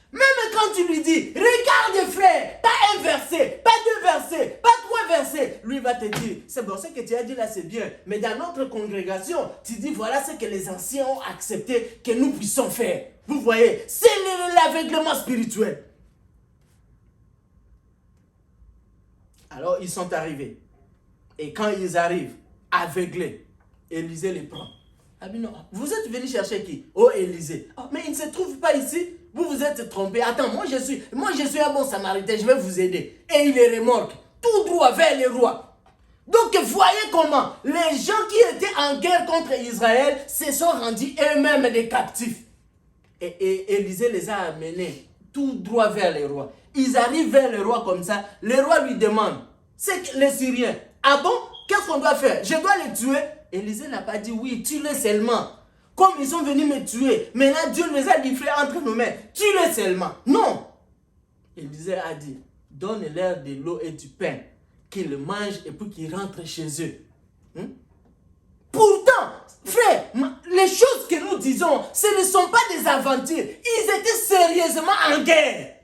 Même quand tu lui dis, regarde frère, pas un verset, pas deux versets, pas trois versets, lui va te dire, c'est bon, ce que tu as dit là c'est bien, mais dans notre congrégation, tu dis voilà ce que les anciens ont accepté que nous puissions faire. Vous voyez, c'est l'aveuglement spirituel. Alors ils sont arrivés. Et quand ils arrivent, aveuglés, Élisée les prend. Ah mais non, vous êtes venu chercher qui? Oh Élisée. Oh, mais il ne se trouve pas ici. Vous vous êtes trompé. Attends, moi je suis un bon samaritain, je vais vous aider. Et il les remorque tout droit vers les rois. Donc voyez comment les gens qui étaient en guerre contre Israël se sont rendus eux-mêmes des captifs. Et Élisée les a amenés tout droit vers les rois. Ils arrivent vers le roi comme ça. Le roi lui demande, c'est les Syriens. Ah bon? Qu'est-ce qu'on doit faire? Je dois les tuer? Élisée n'a pas dit oui, tue-les seulement. Comme ils sont venus me tuer, maintenant Dieu les a livrés entre nos mains. Tue-les seulement. Non. Élisée a dit, donne-leur de l'eau et du pain, qu'ils mangent et puis qu'ils rentrent chez eux. Pourtant, frère, les choses que nous disons, ce ne sont pas des aventures. Ils étaient sérieusement en guerre.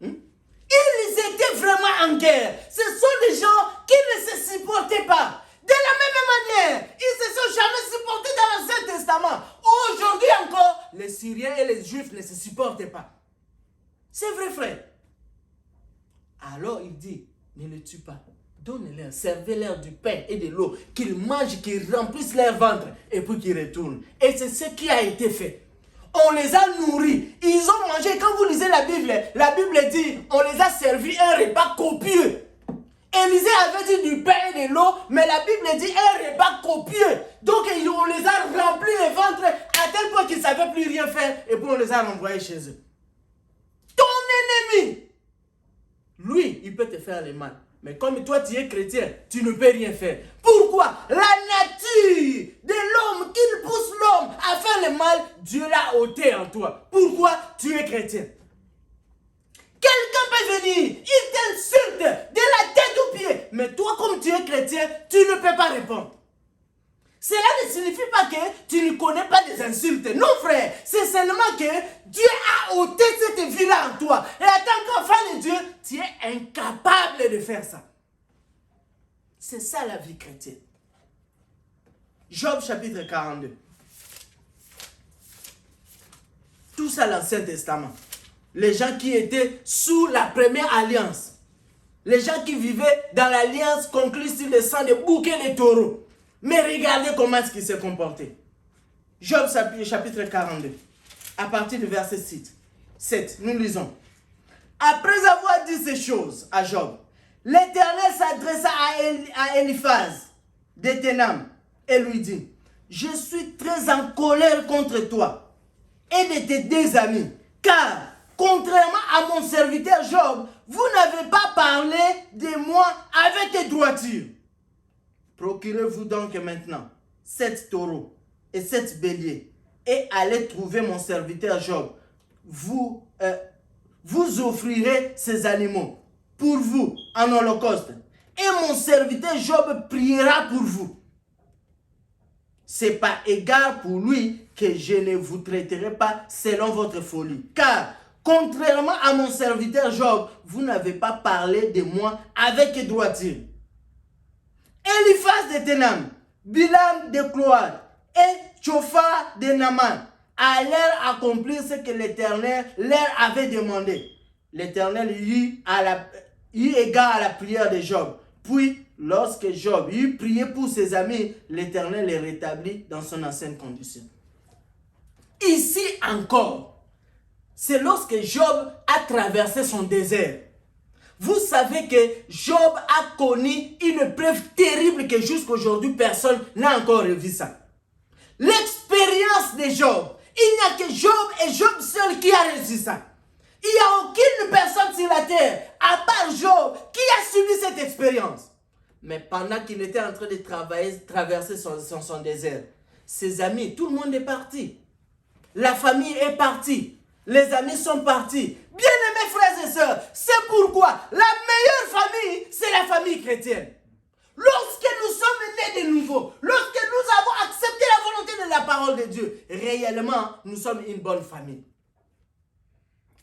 Ils étaient vraiment en guerre. Ce sont des gens qui ne se supportaient pas. De la même manière, ils ne se sont jamais supportés dans l'Ancien Testament. Aujourd'hui encore, les Syriens et les Juifs ne se supportent pas. C'est vrai, frère. Alors il dit, ne les tue pas. Donnez-leur, servez-leur du pain et de l'eau, qu'ils mangent, qu'ils remplissent leur ventre et puis qu'ils retournent. Et c'est ce qui a été fait. On les a nourris. Ils ont mangé. Quand vous lisez la Bible dit, on les a servi un repas copieux. Élisée avait dit du pain et de l'eau, mais la Bible dit un repas copieux. Donc on les a remplis les ventres à tel point qu'ils ne savaient plus rien faire et puis on les a renvoyés chez eux. Ton ennemi, lui, il peut te faire le mal. Mais comme toi tu es chrétien, tu ne peux rien faire. Pourquoi? La nature de l'homme, qu'il pousse l'homme à faire le mal, Dieu l'a ôté en toi. Pourquoi? Tu es chrétien. Quelqu'un peut venir, il t'insulte de la tête aux pieds. Mais toi, comme tu es chrétien, tu ne peux pas répondre. Cela ne signifie pas que tu ne connais pas des insultes. Non, frère. C'est seulement que Dieu a ôté cette vie-là en toi. Et en tant qu'enfant de Dieu, tu es incapable de faire ça. C'est ça la vie chrétienne. Job chapitre 42. Tout ça l'Ancien Testament. Les gens qui étaient sous la première alliance. Les gens qui vivaient dans l'alliance conclue sur le sang de boucs et de taureaux. Mais regardez comment est-ce qu'ils se comportaient. Job chapitre 42. À partir du verset 7. Nous lisons. Après avoir dit ces choses à Job, l'Éternel s'adressa à Eliphaz de Théman et lui dit, je suis très en colère contre toi et de tes deux amis, car contrairement à mon serviteur Job, vous n'avez pas parlé de moi avec droiture. Procurez-vous donc maintenant 7 taureaux et 7 béliers et allez trouver mon serviteur Job. Vous offrirez ces animaux pour vous en holocauste et mon serviteur Job priera pour vous. C'est par égard pour lui que je ne vous traiterai pas selon votre folie. Car, contrairement à mon serviteur Job, vous n'avez pas parlé de moi avec droiture. Eliphaz de Théman, Bilam de Cload et Tshopha de Naaman allèrent accomplir ce que l'Éternel leur avait demandé. L'Éternel eut égard à la prière de Job. Puis, lorsque Job eut prié pour ses amis, l'Éternel les rétablit dans son ancienne condition. Ici encore, c'est lorsque Job a traversé son désert. Vous savez que Job a connu une preuve terrible que jusqu'à aujourd'hui, personne n'a encore vu ça. L'expérience de Job. Il n'y a que Job et Job seul qui a réussi ça. Il n'y a aucune personne sur la terre, à part Job, qui a subi cette expérience. Mais pendant qu'il était en train de traverser son désert, ses amis, tout le monde est parti. La famille est partie. Les amis sont partis. Bien-aimés frères et sœurs, c'est pourquoi la meilleure famille, c'est la famille chrétienne. Lorsque nous sommes nés de nouveau, lorsque nous avons accepté la volonté de la parole de Dieu, réellement, nous sommes une bonne famille.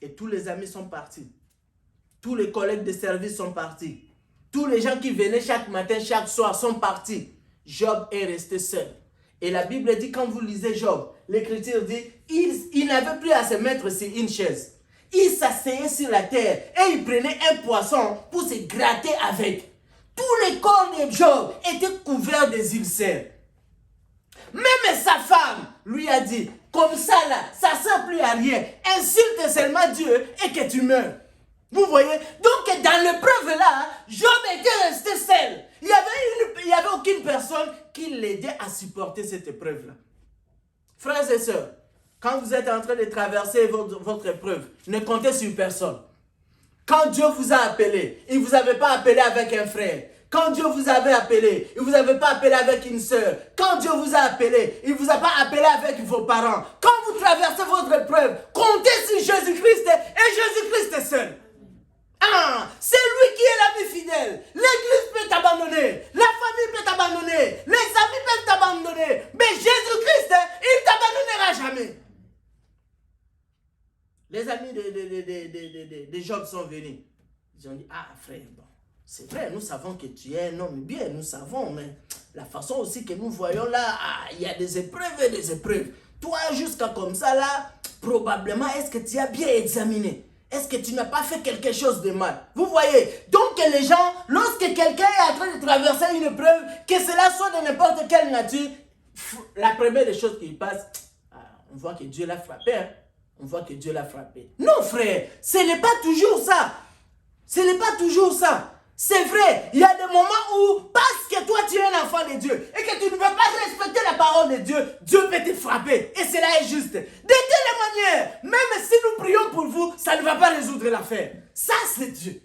Et tous les amis sont partis. Tous les collègues de service sont partis. Tous les gens qui venaient chaque matin, chaque soir sont partis. Job est resté seul. Et la Bible dit, quand vous lisez Job, l'Écriture dit, il n'avait plus à se mettre sur une chaise. Il s'asseyait sur la terre et il prenait un poisson pour se gratter avec. Tous les corps de Job étaient couverts des ulcères. Même sa femme lui a dit, comme ça là, ça ne sert plus à rien. Insulte seulement Dieu et que tu meurs. Vous voyez? Donc dans l'épreuve là, Job était resté seul. Il n'y avait aucune personne qui l'aidait à supporter cette épreuve là. Frères et sœurs, quand vous êtes en train de traverser votre épreuve, ne comptez sur personne. Quand Dieu vous a appelé, il ne vous avait pas appelé avec un frère. Quand Dieu vous avait appelé, il ne vous avait pas appelé avec une sœur. Quand Dieu vous a appelé, il ne vous a pas appelé avec vos parents. Quand vous traversez votre épreuve, comptez sur Jésus-Christ et Jésus-Christ seul. Ah, c'est lui qui est l'ami fidèle. L'église peut t'abandonner, la famille peut t'abandonner, les amis peuvent t'abandonner, mais Jésus-Christ, il ne t'abandonnera jamais. Les amis de Job sont venus. Ils ont dit, ah frère, bon, c'est vrai, nous savons que tu es un homme bien, nous savons, mais la façon aussi que nous voyons là, il y a des épreuves et des épreuves. Toi, jusqu'à comme ça là, probablement, est-ce que tu as bien examiné? Est-ce que tu n'as pas fait quelque chose de mal? Vous voyez, donc les gens, lorsque quelqu'un est en train de traverser une épreuve, que cela soit de n'importe quelle nature, la première des choses qui passe, on voit que Dieu l'a frappé. Hein? On voit que Dieu l'a frappé. Non frère, ce n'est pas toujours ça. Ce n'est pas toujours ça. C'est vrai, il y a des moments où, parce que toi tu es un enfant de Dieu et que tu ne veux pas respecter la parole de Dieu, Dieu peut te frapper. Et cela est juste. De telle manière, même si nous prions pour vous, ça ne va pas résoudre l'affaire. Ça c'est Dieu.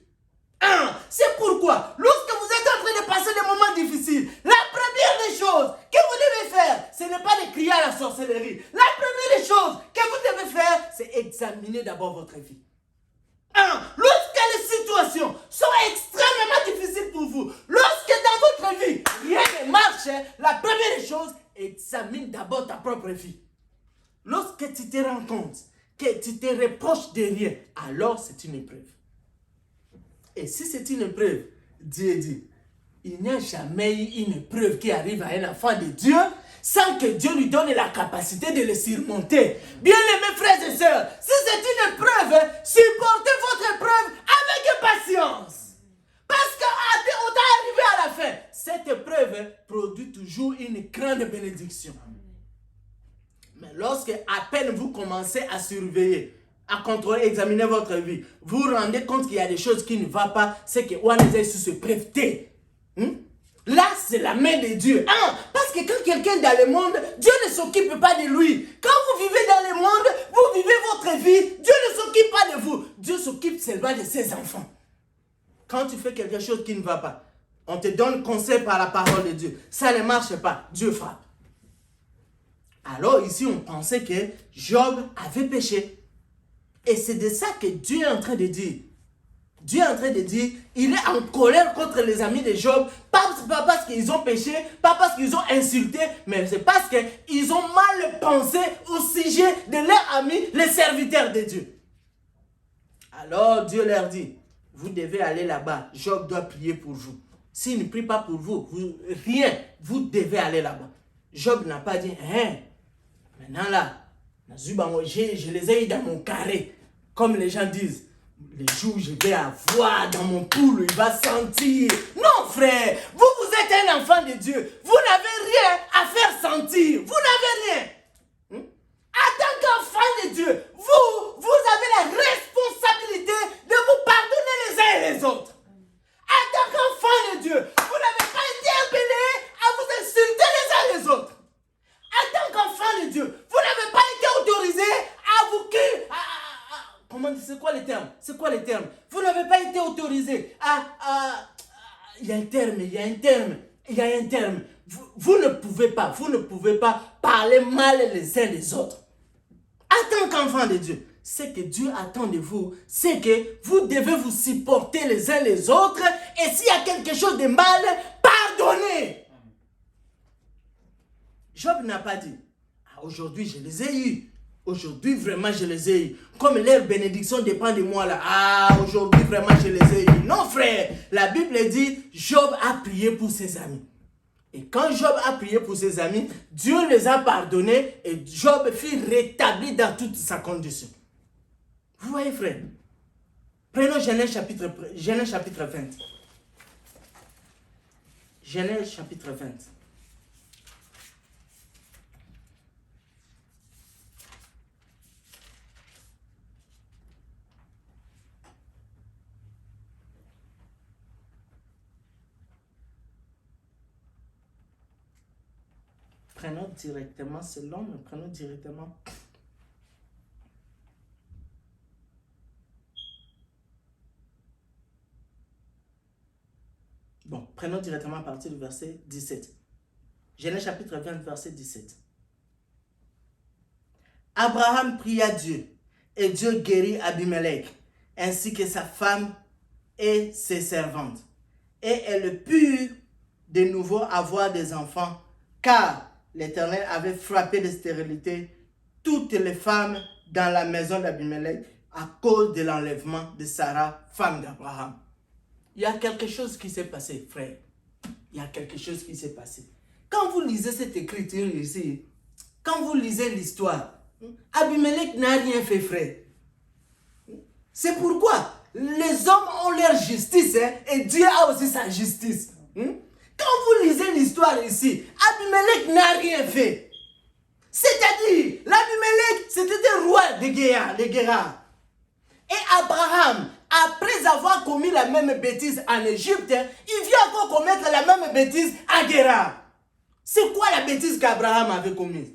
C'est pourquoi, lorsque vous êtes en train de passer des moments difficiles, la première des choses que vous devez faire, ce n'est pas de crier à la sorcellerie. La première des choses que vous devez faire, c'est examiner d'abord votre vie. Lorsque les situations sont extrêmement difficiles pour vous, lorsque dans votre vie, rien ne marche, la première des choses, examine d'abord ta propre vie. Lorsque tu te rends compte que tu te reproches de rien, alors c'est une épreuve. Et si c'est une épreuve, Dieu dit, il n'y a jamais eu une épreuve qui arrive à un enfant de Dieu sans que Dieu lui donne la capacité de le surmonter. Bien-aimés frères et sœurs, si c'est une épreuve, supportez votre épreuve avec patience. Parce qu'au temps arrivé à la fin, cette épreuve produit toujours une grande bénédiction. Mais lorsque à peine vous commencez à surveiller, à contrôler, examiner votre vie, vous vous rendez compte qu'il y a des choses qui ne vont pas, c'est que on est sous ce breveté. Là, c'est la main de Dieu. Parce que quand quelqu'un est dans le monde, Dieu ne s'occupe pas de lui. Quand vous vivez dans le monde, vous vivez votre vie, Dieu ne s'occupe pas de vous. Dieu s'occupe seulement de ses enfants. Quand tu fais quelque chose qui ne va pas, on te donne conseil par la parole de Dieu. Ça ne marche pas, Dieu frappe. Alors ici, on pensait que Job avait péché. Et c'est de ça que Dieu est en train de dire. Dieu est en train de dire, il est en colère contre les amis de Job, pas parce qu'ils ont péché, pas parce qu'ils ont insulté, mais c'est parce qu'ils ont mal pensé au sujet de leurs amis, les serviteurs de Dieu. Alors Dieu leur dit, vous devez aller là-bas, Job doit prier pour vous. S'il ne prie pas pour vous, rien, vous devez aller là-bas. Job n'a pas dit, maintenant là, je les ai eu dans mon carré, comme les gens disent. Les jours je vais avoir dans mon poule, il va sentir. Non frère, vous êtes un enfant de Dieu. Vous n'avez rien à faire sentir. Vous n'avez rien. En tant qu'enfant de Dieu, vous avez la responsabilité de vous pardonner les uns et les autres. En tant qu'enfant de Dieu, vous n'avez pas été appelé à vous insulter les uns les autres. En tant qu'enfant de Dieu, vous n'avez pas été autorisé à vous... C'est quoi les termes? C'est quoi les termes? Vous n'avez pas été autorisé à... Il y a un terme. Vous ne pouvez pas parler mal les uns des autres. En tant qu'enfant de Dieu, ce que Dieu attend de vous, c'est que vous devez vous supporter les uns les autres et s'il y a quelque chose de mal, pardonnez. Job n'a pas dit, aujourd'hui je les ai eus. Aujourd'hui, vraiment, je les ai eus. Comme leur bénédiction dépend de moi là. Aujourd'hui, vraiment, je les ai eus. Non, frère. La Bible dit, Job a prié pour ses amis. Et quand Job a prié pour ses amis, Dieu les a pardonnés et Job fut rétabli dans toute sa condition. Vous voyez, frère? Prenons Genèse chapitre 20. Genèse chapitre 20. Prenons directement, c'est long, mais prenons directement. Bon, prenons directement à partir du verset 17. Genèse chapitre 20, verset 17. Abraham pria Dieu, et Dieu guérit Abimelech, ainsi que sa femme et ses servantes. Et elles purent de nouveau avoir des enfants, car l'Éternel avait frappé de stérilité toutes les femmes dans la maison d'Abimelech à cause de l'enlèvement de Sarah, femme d'Abraham. Il y a quelque chose qui s'est passé, frère. Il y a quelque chose qui s'est passé. Quand vous lisez cette écriture ici, quand vous lisez l'histoire, Abimelech n'a rien fait, frère. C'est pourquoi les hommes ont leur justice et Dieu a aussi sa justice. Quand vous lisez l'histoire ici, Abimelech n'a rien fait. C'est-à-dire, l'Abimelech, c'était un roi de Guérar. Et Abraham, après avoir commis la même bêtise en Égypte, il vient encore commettre la même bêtise à Guérar. C'est quoi la bêtise qu'Abraham avait commise?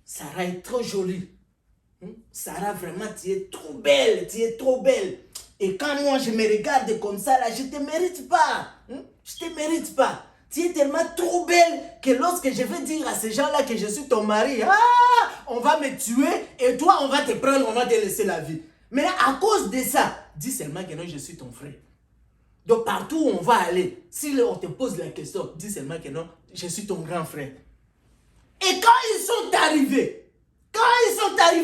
Sarah est trop jolie. Sarah, vraiment, tu es trop belle, tu es trop belle. Et quand moi je me regarde comme ça, là, je ne te mérite pas. Je ne te mérite pas. Tu es tellement trop belle que lorsque je vais dire à ces gens-là que je suis ton mari, on va me tuer et toi, on va te prendre, on va te laisser la vie. Mais à cause de ça, dis seulement que non, je suis ton frère. Donc partout où on va aller, si on te pose la question, dis seulement que non, je suis ton grand frère. Et quand ils sont arrivés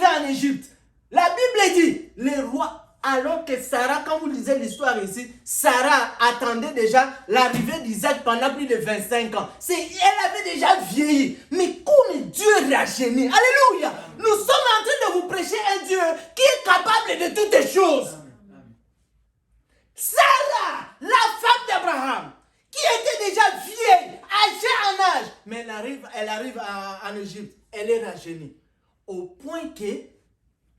en Égypte, la Bible dit, les rois, alors que Sarah, quand vous lisez l'histoire ici, Sarah attendait déjà l'arrivée d'Isaac pendant plus de 25 ans. Elle avait déjà vieilli. Mais comme Dieu rajeunit, alléluia, nous sommes en train de vous prêcher un Dieu qui est capable de toutes les choses. Sarah, la femme d'Abraham, qui était déjà vieille, âgée en âge, mais elle arrive en Égypte, elle est rajeunie. Au point que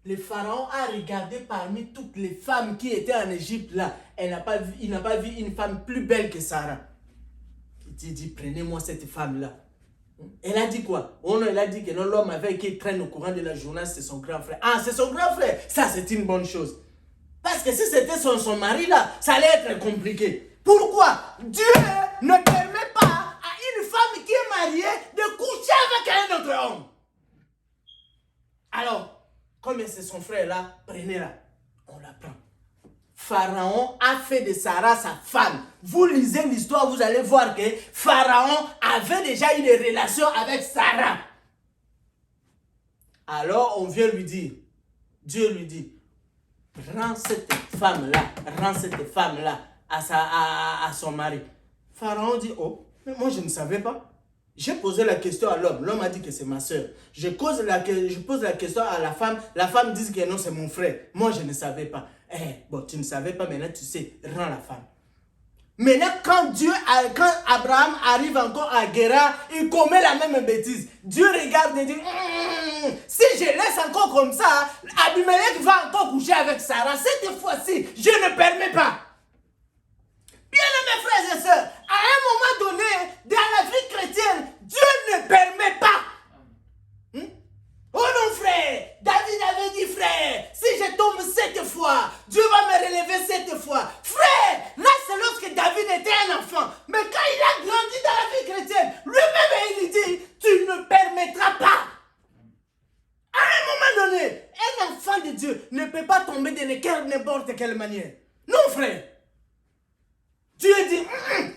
le pharaon a regardé parmi toutes les femmes qui étaient en Égypte là. Il n'a pas vu une femme plus belle que Sarah. Il dit, prenez-moi cette femme-là. Elle a dit quoi? Oh non, elle a dit que l'homme avec qui traîne au courant de la journée, c'est son grand frère. Ah, c'est son grand frère. Ça, c'est une bonne chose. Parce que si c'était son mari là, ça allait être compliqué. Pourquoi? Dieu ne permet pas à une femme qui est mariée de coucher avec un autre homme. Alors, comme c'est son frère là, prenez-la. On la prend. Pharaon a fait de Sarah sa femme. Vous lisez l'histoire, vous allez voir que Pharaon avait déjà une relation avec Sarah. Alors on vient lui dire, Dieu lui dit, rends cette femme-là à son mari. Pharaon dit, oh, mais moi je ne savais pas. J'ai posé la question à l'homme. L'homme a dit que c'est ma soeur. Je pose la question à la femme dit que non, c'est mon frère. Moi, je ne savais pas. Bon, tu ne savais pas, maintenant tu sais, rends la femme. Maintenant, quand Abraham arrive encore à Guéra, il commet la même bêtise. Dieu regarde et dit, si je laisse encore comme ça, Abimelech va encore coucher avec Sarah. Cette fois-ci, je ne permets pas. Bien-aimés frères et sœurs, à un moment donné, dans la vie chrétienne, Dieu ne permet pas. Oh non frère, David avait dit frère, si je tombe 7 fois, Dieu va me relever 7 fois. Frère, là c'est lorsque David était un enfant. Mais quand il a grandi dans la vie chrétienne, lui-même il dit, tu ne permettras pas. À un moment donné, un enfant de Dieu ne peut pas tomber de n'importe quelle manière. Non frère. Dieu dit,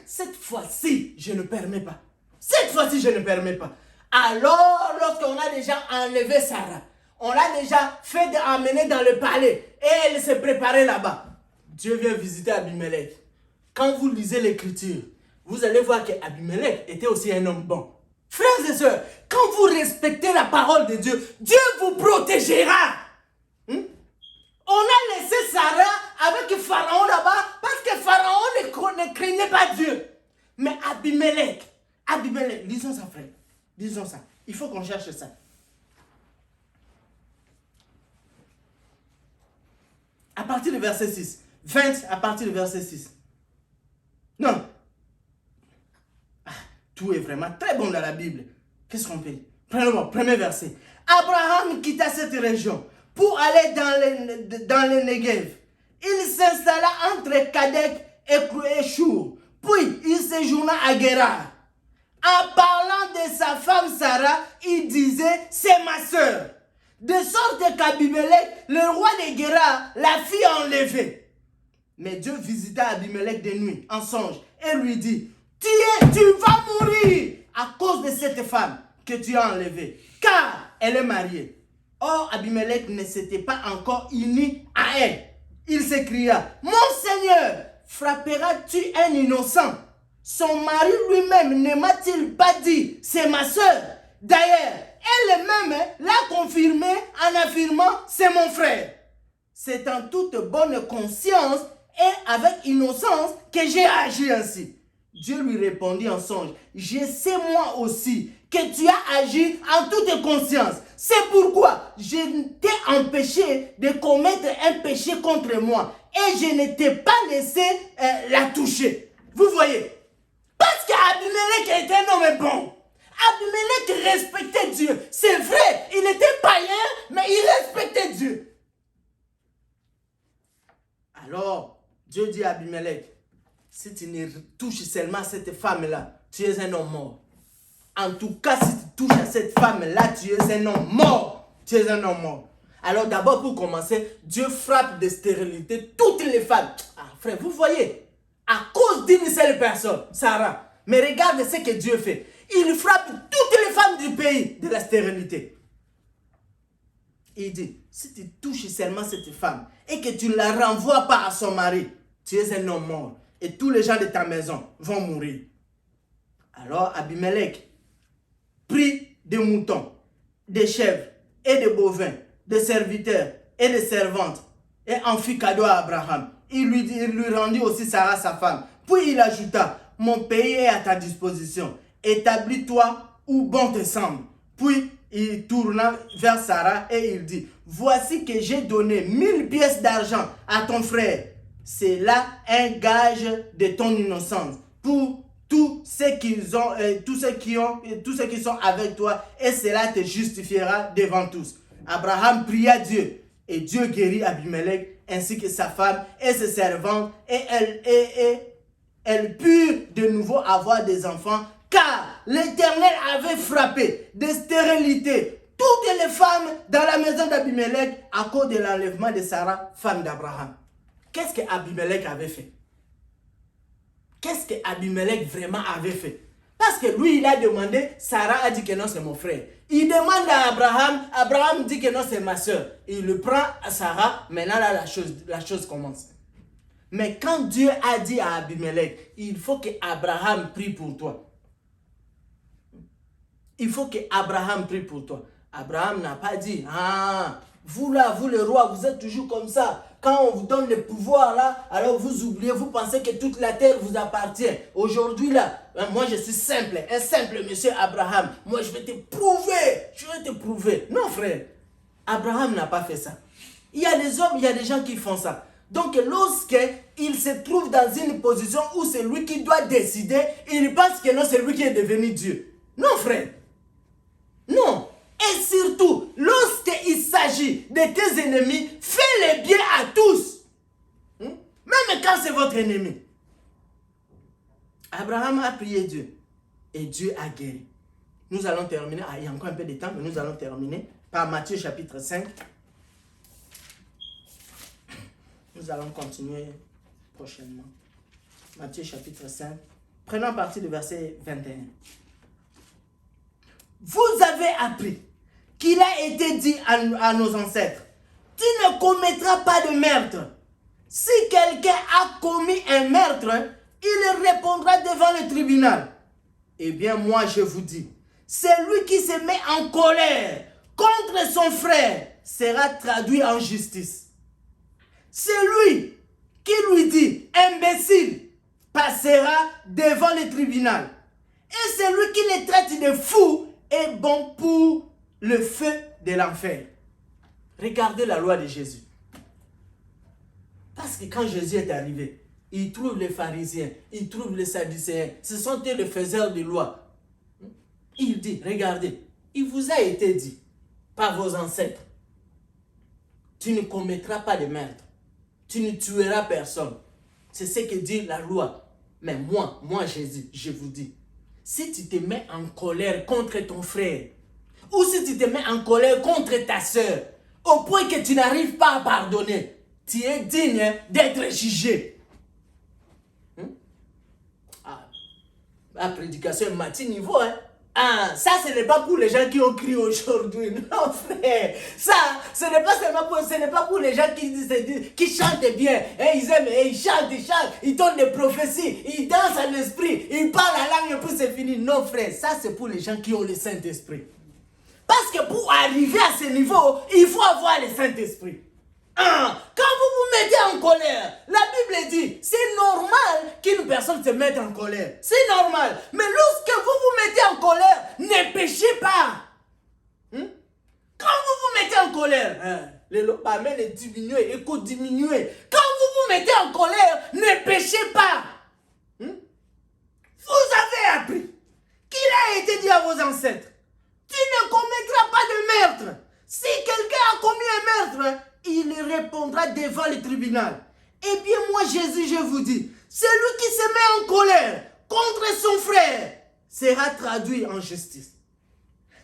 cette fois-ci, je ne permets pas. Cette fois-ci, je ne permets pas. Alors, lorsqu'on a déjà enlevé Sarah, on l'a déjà fait amener dans le palais et elle s'est préparée là-bas. Dieu vient visiter Abimelech. Quand vous lisez l'écriture, vous allez voir qu'Abimelech était aussi un homme bon. Frères et sœurs, quand vous respectez la parole de Dieu, Dieu vous protégera. On a laissé Sarah avec Pharaon là-bas parce que Pharaon ne craignait pas Dieu. Mais Abimelech, lisons ça frère, lisons ça. Il faut qu'on cherche ça. À partir du verset 6. 20 à partir du verset 6. Non. Tout est vraiment très bon dans la Bible. Qu'est-ce qu'on fait? Prenons-moi, premier verset. Abraham quitta cette région pour aller dans le Negev. Il s'installa entre Kadek et Shur. Puis il séjourna à Guérar. En parlant de sa femme Sarah, il disait, c'est ma sœur. De sorte qu'Abimelech, le roi de Guérar, la fit enlever. Mais Dieu visita Abimelech de nuit, en songe, et lui dit, tu vas mourir à cause de cette femme que tu as enlevée, car elle est mariée. Or, Abimelech ne s'était pas encore uni à elle. Il s'écria, mon Seigneur, frapperas-tu un innocent? Son mari lui-même ne m'a-t-il pas dit, c'est ma sœur? D'ailleurs, elle-même l'a confirmé en affirmant, c'est mon frère. C'est en toute bonne conscience et avec innocence que j'ai agi ainsi. Dieu lui répondit en songe, je sais moi aussi que tu as agi en toute conscience. C'est pourquoi je t'ai empêché de commettre un péché contre moi et je ne t'ai pas laissé la toucher. Vous voyez? Parce qu'Abimelech était un homme bon. Abimelech respectait Dieu. C'est vrai, il était païen, mais il respectait Dieu. Alors, Dieu dit à Abimelech, si tu ne touches seulement à cette femme-là, tu es un homme mort. En tout cas, si tu touches à cette femme-là, tu es un homme mort. Tu es un homme mort. Alors d'abord, pour commencer, Dieu frappe de stérilité toutes les femmes. Ah frère, vous voyez, à cause d'une seule personne, Sarah. Mais regarde ce que Dieu fait. Il frappe toutes les femmes du pays de la stérilité. Il dit, si tu touches seulement cette femme et que tu ne la renvoies pas à son mari, tu es un homme mort. Et tous les gens de ta maison vont mourir. Alors Abimelech prit des moutons, des chèvres et des bovins, des serviteurs et des servantes et en fit cadeau à Abraham. Il lui rendit aussi Sarah sa femme. Puis il ajouta, mon pays est à ta disposition. Établis-toi où bon te semble. Puis il tourna vers Sarah et il dit, voici que j'ai donné 1000 pièces d'argent à ton frère. C'est là un gage de ton innocence pour tous ceux qui sont avec toi, et cela te justifiera devant tous. Abraham pria Dieu, et Dieu guérit Abimelech ainsi que sa femme et ses servantes, et elles purent de nouveau avoir des enfants, car l'Éternel avait frappé de stérilité toutes les femmes dans la maison d'Abimelech à cause de l'enlèvement de Sarah, femme d'Abraham. Qu'est-ce qu'Abimelech avait fait? Qu'est-ce qu'Abimelech vraiment avait fait? Parce que lui, il a demandé, Sarah a dit que non, c'est mon frère. Il demande à Abraham, Abraham dit que non, c'est ma soeur. Il le prend à Sarah, maintenant là, la chose commence. Mais quand Dieu a dit à Abimelech, il faut que Abraham prie pour toi. Il faut que Abraham prie pour toi. Abraham n'a pas dit, ah, vous là, vous le roi, vous êtes toujours comme ça. Quand on vous donne le pouvoir là, alors vous oubliez, vous pensez que toute la terre vous appartient. Aujourd'hui là, moi je suis simple, un simple monsieur Abraham. Moi je vais te prouver. Non frère, Abraham n'a pas fait ça. Il y a des hommes, il y a des gens qui font ça. Donc lorsqu'il se trouve dans une position où c'est lui qui doit décider, il pense que non, c'est lui qui est devenu Dieu. Non frère, non. Et surtout, lorsqu'il s'agit de tes ennemis, fais le bien à tous. Même quand c'est votre ennemi. Abraham a prié Dieu. Et Dieu a guéri. Nous allons terminer. Il y a encore un peu de temps, mais nous allons terminer par Matthieu chapitre 5. Nous allons continuer prochainement. Matthieu chapitre 5. Prenons à partir du verset 21. Vous avez appris qu'il a été dit à nos ancêtres, tu ne commettras pas de meurtre. Si quelqu'un a commis un meurtre, il répondra devant le tribunal. Eh bien, moi je vous dis, celui qui se met en colère contre son frère sera traduit en justice. Celui qui lui dit imbécile passera devant le tribunal. Et celui qui le traite de fou est bon pour le feu de l'enfer. Regardez la loi de Jésus. Parce que quand Jésus est arrivé, il trouve les pharisiens, il trouve les sadducéens. Ce sont eux les faiseurs de loi. Il dit, regardez, il vous a été dit par vos ancêtres, tu ne commettras pas de meurtre, tu ne tueras personne. C'est ce que dit la loi. Mais moi Jésus, je vous dis, si tu te mets en colère contre ton frère, ou si tu te mets en colère contre ta soeur, au point que tu n'arrives pas à pardonner, tu es digne d'être jugé. La prédication est matin niveau, hein? Ah, ça ce n'est pas pour les gens qui ont crié aujourd'hui, non frère. Ça, ce n'est pas pour les gens qui chantent bien. Et ils aiment, et ils chantent, ils donnent des prophéties, ils dansent à l'esprit, ils parlent la langue et puis c'est fini. Non frère, ça c'est pour les gens qui ont le Saint-Esprit. Parce que pour arriver à ce niveau, il faut avoir le Saint-Esprit. Quand vous vous mettez en colère, la Bible dit, c'est normal qu'une personne se mette en colère. C'est normal. Mais lorsque vous vous mettez en colère, ne péchez pas. Quand vous vous mettez en colère, les lopamènes est diminué, éco-diminué. Quand vous vous mettez en colère, ne péchez pas. Vous avez appris qu'il a été dit à vos ancêtres, tu ne commettras pas de meurtre. Si quelqu'un a commis un meurtre, il répondra devant le tribunal. Eh bien, moi, Jésus, je vous dis, celui qui se met en colère contre son frère sera traduit en justice.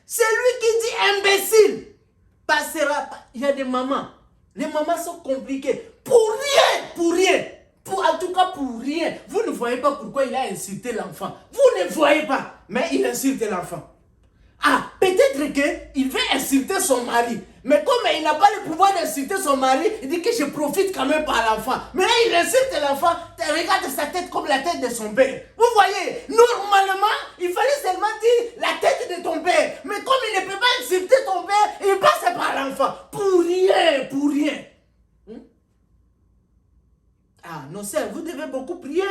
Celui qui dit imbécile passera. Il y a des mamans. Les mamans sont compliquées. Pour rien. En tout cas, pour rien. Vous ne voyez pas pourquoi il a insulté l'enfant. Vous ne voyez pas, mais il insulte l'enfant. Ah, peut-être qu'il veut insulter son mari. Mais comme il n'a pas le pouvoir d'insulter son mari, il dit que je profite quand même par l'enfant. Mais là, il insulte l'enfant. Regarde sa tête comme la tête de son père. Vous voyez, normalement, il fallait seulement dire la tête de ton père. Mais comme il ne peut pas insulter ton père, il passe par l'enfant. Pour rien. Ah, nos sœurs, vous devez beaucoup prier.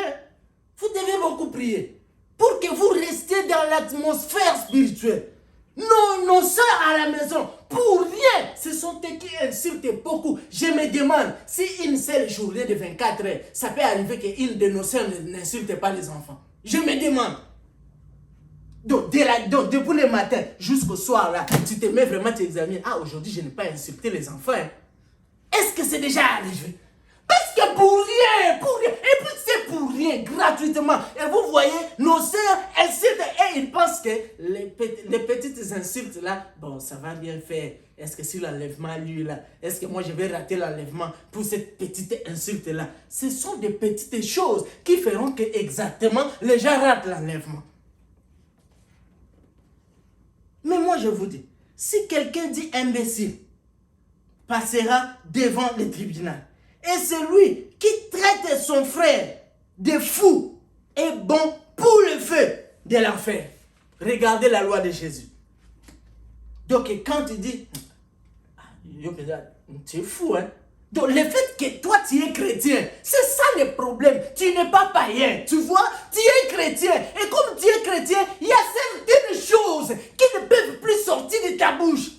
Pour que vous restiez dans l'atmosphère spirituelle. nos soeurs à la maison, pour rien, ce sont eux qui insultent beaucoup. Je me demande si une seule journée de 24 heures, ça peut arriver qu'une de nos soeurs n'insulte pas les enfants. Je me demande. Donc, depuis le matin jusqu'au soir, là, tu te mets vraiment, tu examines. Ah, aujourd'hui, je n'ai pas insulté les enfants. Hein. Est-ce que c'est déjà arrivé? Parce que pour rien. Et puis c'est pour rien, gratuitement. Et vous voyez, nos sœurs insultent et ils pensent que les petites insultes là, bon, ça va bien faire. Est-ce que si l'enlèvement, lui là, est-ce que moi je vais rater l'enlèvement pour cette petite insulte là? Ce sont des petites choses qui feront que exactement les gens ratent l'enlèvement. Mais moi je vous dis, si quelqu'un dit imbécile, passera devant le tribunal. Et celui qui traite son frère de fou est bon pour le feu de l'enfer. Regardez la loi de Jésus. Donc quand tu dis, tu es fou, hein? Donc le fait que toi tu es chrétien, c'est ça le problème. Tu n'es pas païen, tu vois? Tu es chrétien. Et comme tu es chrétien, il y a certaines choses qui ne peuvent plus sortir de ta bouche.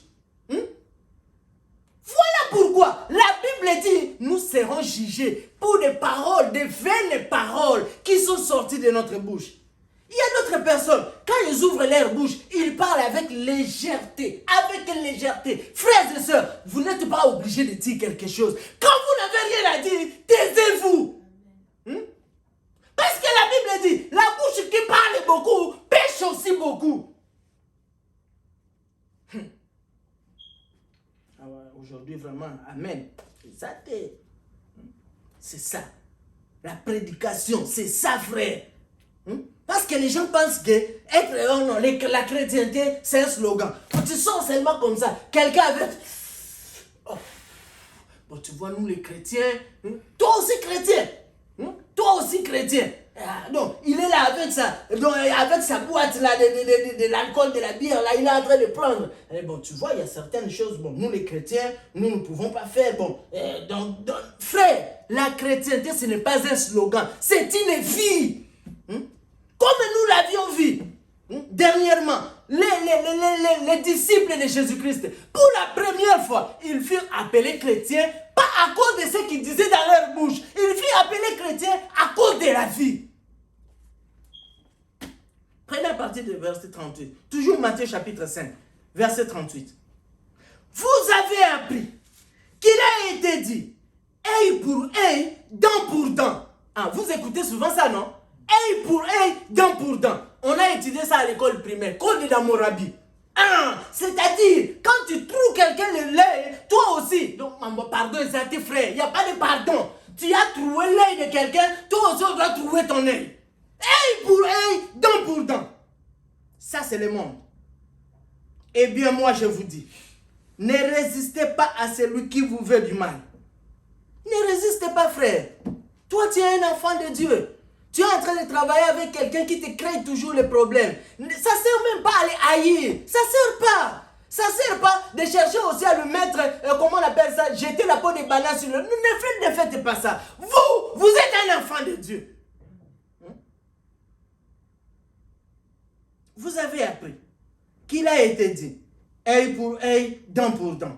Voilà pourquoi la Bible dit, nous serons jugés pour des paroles, des vaines paroles qui sont sorties de notre bouche. Il y a d'autres personnes, quand ils ouvrent leur bouche, ils parlent avec légèreté, Frères et sœurs, vous n'êtes pas obligés de dire quelque chose. Quand vous n'avez rien à dire, taisez-vous. Parce que la Bible dit, la bouche qui parle beaucoup, pêche aussi beaucoup. Aujourd'hui, vraiment, amen. C'est ça. La prédication, c'est ça, frère. Parce que les gens pensent que la chrétienté, c'est un slogan. Quand tu sors seulement comme ça, quelqu'un avec... Oh. Bon, tu vois, nous les chrétiens, toi aussi chrétien. Toi aussi chrétien. Non, il est là avec sa boîte là, de l'alcool, de la bière, là, il est en train de prendre. Et bon, tu vois, il y a certaines choses, bon, nous les chrétiens, nous ne pouvons pas faire. Bon, frère, la chrétienté, ce n'est pas un slogan, c'est une vie. Comme nous l'avions vu dernièrement, les disciples de Jésus-Christ, pour la première fois, ils furent appelés chrétiens, pas à cause de ce qu'ils disaient dans leur bouche, ils furent appelés chrétiens à cause de la vie. Prenez à partir du verset 38, toujours Matthieu chapitre 5, verset 38. Vous avez appris qu'il a été dit, œil pour œil, dent pour dent. Ah, vous écoutez souvent ça, non? Œil pour œil, dent pour dent. On a étudié ça à l'école primaire, Code d'Hammurabi. C'est-à-dire, quand tu trouves quelqu'un l'œil, toi aussi, donc, pardon, c'est tes frères, il n'y a pas de pardon. Tu as trouvé l'œil de quelqu'un, toi aussi, tu dois trouver ton œil. Œil pour œil, dent pour dent. Ça, c'est le monde. Eh bien, moi, je vous dis, ne résistez pas à celui qui vous veut du mal. Ne résistez pas, frère. Toi, tu es un enfant de Dieu. Tu es en train de travailler avec quelqu'un qui te crée toujours les problèmes. Ça ne sert même pas à les haïr. Ça ne sert pas. Ça ne sert pas de chercher aussi à le mettre, comment on appelle ça, jeter la peau des bananes sur le... Ne faites pas ça. Vous êtes un enfant de Dieu. Vous avez appris qu'il a été dit, œil pour œil, dent pour dent.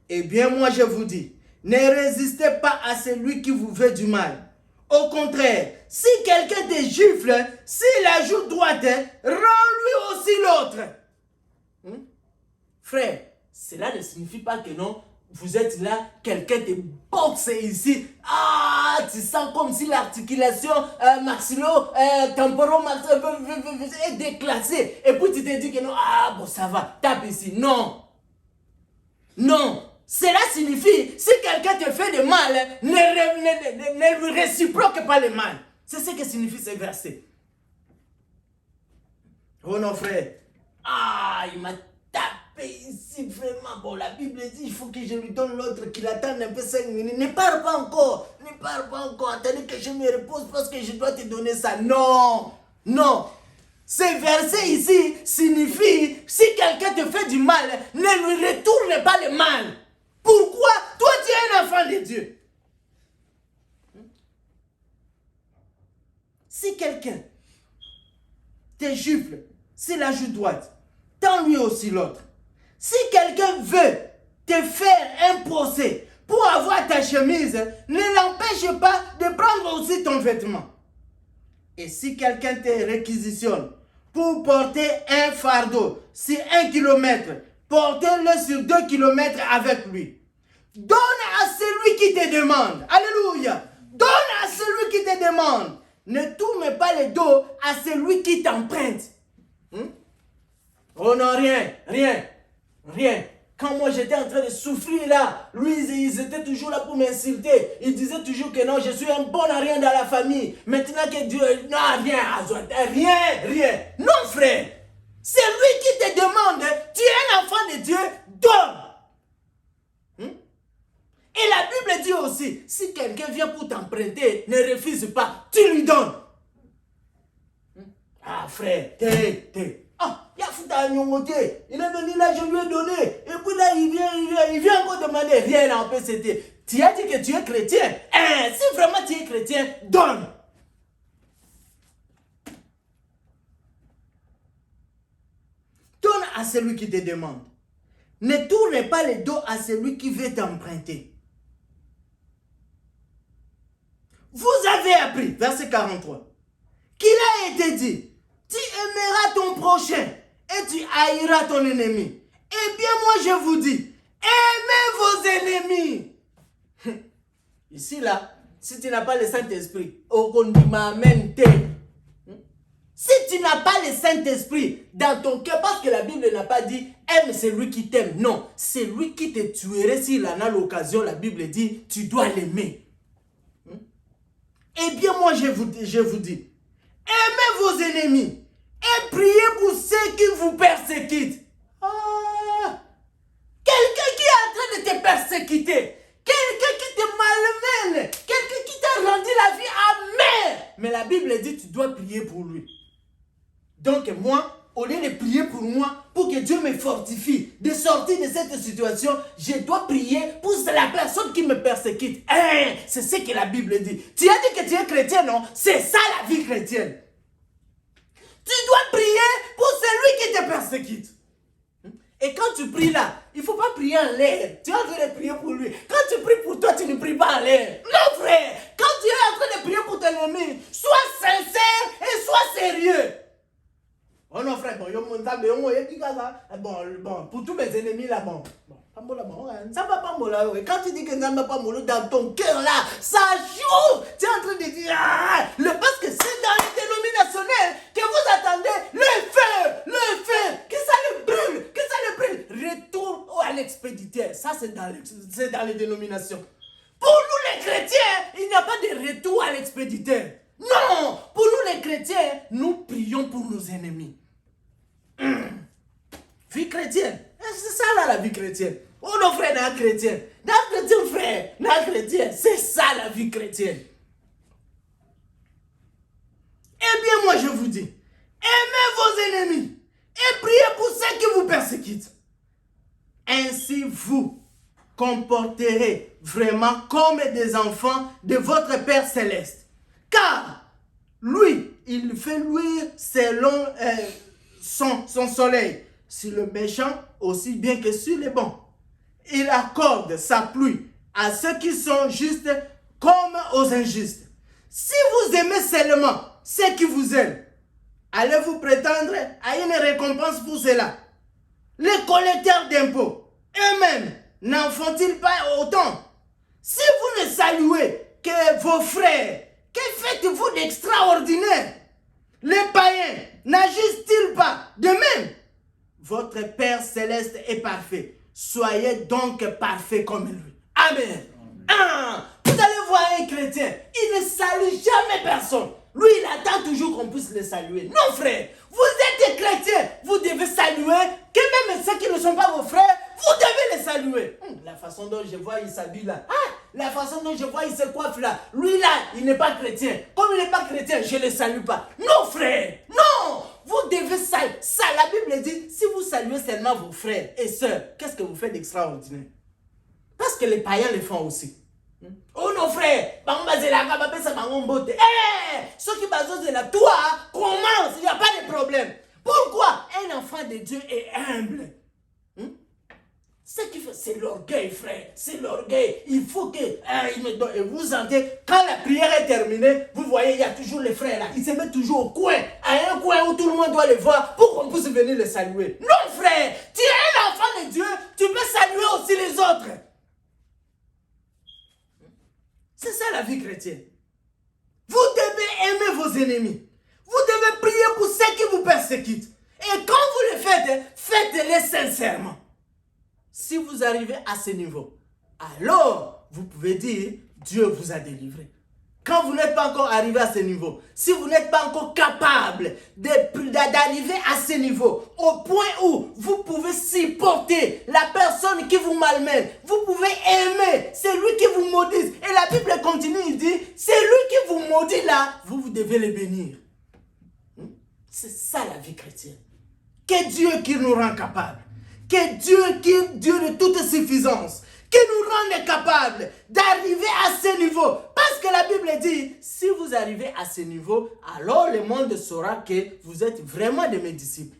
Eh bien, moi je vous dis, ne résistez pas à celui qui vous veut du mal. Au contraire, si quelqu'un te gifle, s'il la joue droite, rends-lui aussi l'autre. Frère, cela ne signifie pas que non, vous êtes là, quelqu'un te boxe ici. Ah, tu sens comme si l'articulation maxillo-temporale est déclassée. Et puis tu te dis que non, ah bon ça va, tape ici. Non. Non. Cela signifie, si quelqu'un te fait de mal, ne lui réciproque pas le mal. C'est ce que signifie ce verset. Oh non, frère. Ah, il m'a tapé ici, vraiment. Bon, la Bible dit, il faut que je lui donne l'autre, qu'il attende un peu 5 minutes. Ne parle pas encore. Ne parle pas encore. Attendez que je me repose parce que je dois te donner ça. Non. Non. Ce verset ici signifie, si quelqu'un te fait du mal, ne lui retourne pas le mal. Pourquoi? Toi, tu es un enfant de Dieu. Si quelqu'un te gifle, c'est la joue droite, tends lui aussi l'autre. Si quelqu'un veut te faire un procès pour avoir ta chemise, ne l'empêche pas de prendre aussi ton vêtement. Et si quelqu'un te réquisitionne pour porter un fardeau sur 1 kilomètre, portez-le sur 2 kilomètres avec lui. Donne à celui qui te demande. Alléluia. Donne à celui qui te demande. Ne tourne pas le dos à celui qui t'emprunte. Oh non, rien. Quand moi j'étais en train de souffrir là, lui, ils étaient toujours là pour m'insulter. Ils disaient toujours que non, je suis un bon à rien dans la famille. Maintenant que Dieu, non, rien. Non, frère. C'est lui qui te demande, tu es un enfant de Dieu, donne. Et la Bible dit aussi, si quelqu'un vient pour t'emprunter, ne refuse pas, tu lui donnes. Ah, frère, ah, il est venu là, je lui ai donné. Et puis là, il vient encore demander rien là en PCT. Tu as dit que tu es chrétien. Si vraiment tu es chrétien, donne. Donne à celui qui te demande. Ne tourne pas le dos à celui qui veut t'emprunter. Vous avez appris, verset 43, qu'il a été dit, tu aimeras ton prochain et tu haïras ton ennemi. Eh bien, moi je vous dis, aimez vos ennemis. Ici, là, si tu n'as pas le Saint-Esprit, si tu n'as pas le Saint-Esprit dans ton cœur, parce que la Bible n'a pas dit aime celui qui t'aime. Non, c'est lui qui te tuerait s'il en a l'occasion. La Bible dit tu dois l'aimer. Eh bien, moi je vous dis, aimez vos ennemis et priez pour ceux qui vous persécutent. Ah, quelqu'un qui est en train de te persécuter, quelqu'un qui te malmène, quelqu'un qui t'a rendu la vie amère. Mais la Bible dit tu dois prier pour lui. Donc moi, au lieu de prier pour moi, pour que Dieu me fortifie, de sortir de cette situation, je dois prier pour la personne qui me persécute. C'est ce que la Bible dit. Tu as dit que tu es chrétien, non? C'est ça la vie chrétienne. Tu dois prier pour celui qui te persécute. Et quand tu pries là, il ne faut pas prier en l'air. Tu es en train de prier pour lui. Quand tu pries pour toi, tu ne pries pas en l'air. Non, frère. Quand tu es en train de prier pour ton ennemi, sois sincère et sois sérieux. Oh non, frère, bon, pour tous mes ennemis là, ça va pas moula. Quand tu dis que ça va pas moula dans ton cœur là, ça joue. Tu es en train de dire, parce que c'est dans les dénominationnels que vous attendez le feu, que ça le brûle, Retourne à l'expéditeur. Ça, c'est dans les dénominations. Pour nous les chrétiens, il n'y a pas de retour à l'expéditeur. Non, pour nous les chrétiens, nous prions pour nos ennemis. Vie chrétienne, c'est ça là la vie chrétienne. Oh non frère, non chrétien, frère, non chrétien, c'est ça la vie chrétienne. Eh bien moi je vous dis, aimez vos ennemis et priez pour ceux qui vous persécutent. Ainsi vous comporterez vraiment comme des enfants de votre Père Céleste. Car lui, il fait luire selon son soleil sur le méchant aussi bien que sur les bons. Il accorde sa pluie à ceux qui sont justes comme aux injustes. Si vous aimez seulement ceux qui vous aiment, allez-vous prétendre à une récompense pour cela? Les collecteurs d'impôts, eux-mêmes, n'en font-ils pas autant? Si vous ne saluez que vos frères, que faites-vous d'extraordinaire? Les païens n'agissent-ils pas de même? Votre Père Céleste est parfait. Soyez donc parfaits comme lui. Amen. Vous allez voir un chrétien, il ne salue jamais personne. Lui, il attend toujours qu'on puisse le saluer. Non, frère, vous êtes des chrétiens, vous devez saluer, que même ceux qui ne sont pas vos frères, vous devez les saluer. La façon dont je vois, il s'habille là. La façon dont je vois, il se coiffe là. Lui là, il n'est pas chrétien. Comme il n'est pas chrétien, je ne le salue pas. Non, frère, non. Vous devez saluer. Ça, la Bible dit, si vous saluez seulement vos frères et sœurs, qu'est-ce que vous faites d'extraordinaire? Parce que les païens le font aussi. Oh non frère, ceux qui basent de la toi, commence, il n'y a pas de problème. Pourquoi un enfant de Dieu est humble? Ce qui fait, c'est l'orgueil, frère. C'est l'orgueil. Il faut que... il me donne. Et vous sentez, quand la prière est terminée, vous voyez, il y a toujours les frères là. Ils se mettent toujours au coin. À un coin où tout le monde doit les voir pour qu'on puisse venir les saluer. Non, frère. Tu es un enfant de Dieu. Tu peux saluer aussi les autres. C'est ça la vie chrétienne. Vous devez aimer vos ennemis. Vous devez prier pour ceux qui vous persécutent. Et quand vous le faites, faites-le sincèrement. Si vous arrivez à ce niveau, alors vous pouvez dire Dieu vous a délivré. Quand vous n'êtes pas encore arrivé à ce niveau, si vous n'êtes pas encore capable d'arriver à ce niveau, au point où vous pouvez supporter la personne qui vous malmène, vous pouvez aimer celui qui vous maudit. Et la Bible continue, il dit, celui qui vous maudit là, vous devez le bénir. C'est ça la vie chrétienne. Que Dieu qui nous rend capables. Que Dieu, qui est Dieu de toute suffisance, qui nous rende capables d'arriver à ce niveau. Parce que la Bible dit, si vous arrivez à ce niveau, alors le monde saura que vous êtes vraiment de mes disciples.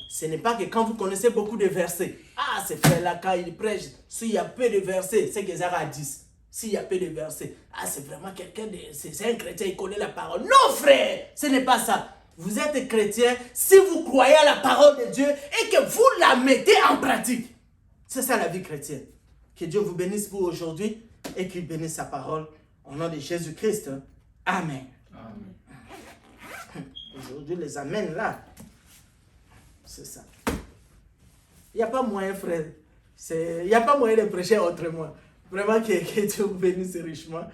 Ce n'est pas que quand vous connaissez beaucoup de versets, ce frère-là, quand il prêche, s'il y a peu de versets, c'est que Zara a 10. S'il y a peu de versets, c'est vraiment quelqu'un de... C'est un chrétien, il connaît la parole. Non, frère, ce n'est pas ça. Vous êtes chrétien si vous croyez à la parole de Dieu et que vous la mettez en pratique. C'est ça la vie chrétienne. Que Dieu vous bénisse pour aujourd'hui et qu'il bénisse sa parole. Au nom de Jésus-Christ. Amen. Amen. Aujourd'hui, les amens là, c'est ça. Il n'y a pas moyen, frère. Il n'y a pas moyen de prêcher autrement. Vraiment que Dieu vous bénisse richement.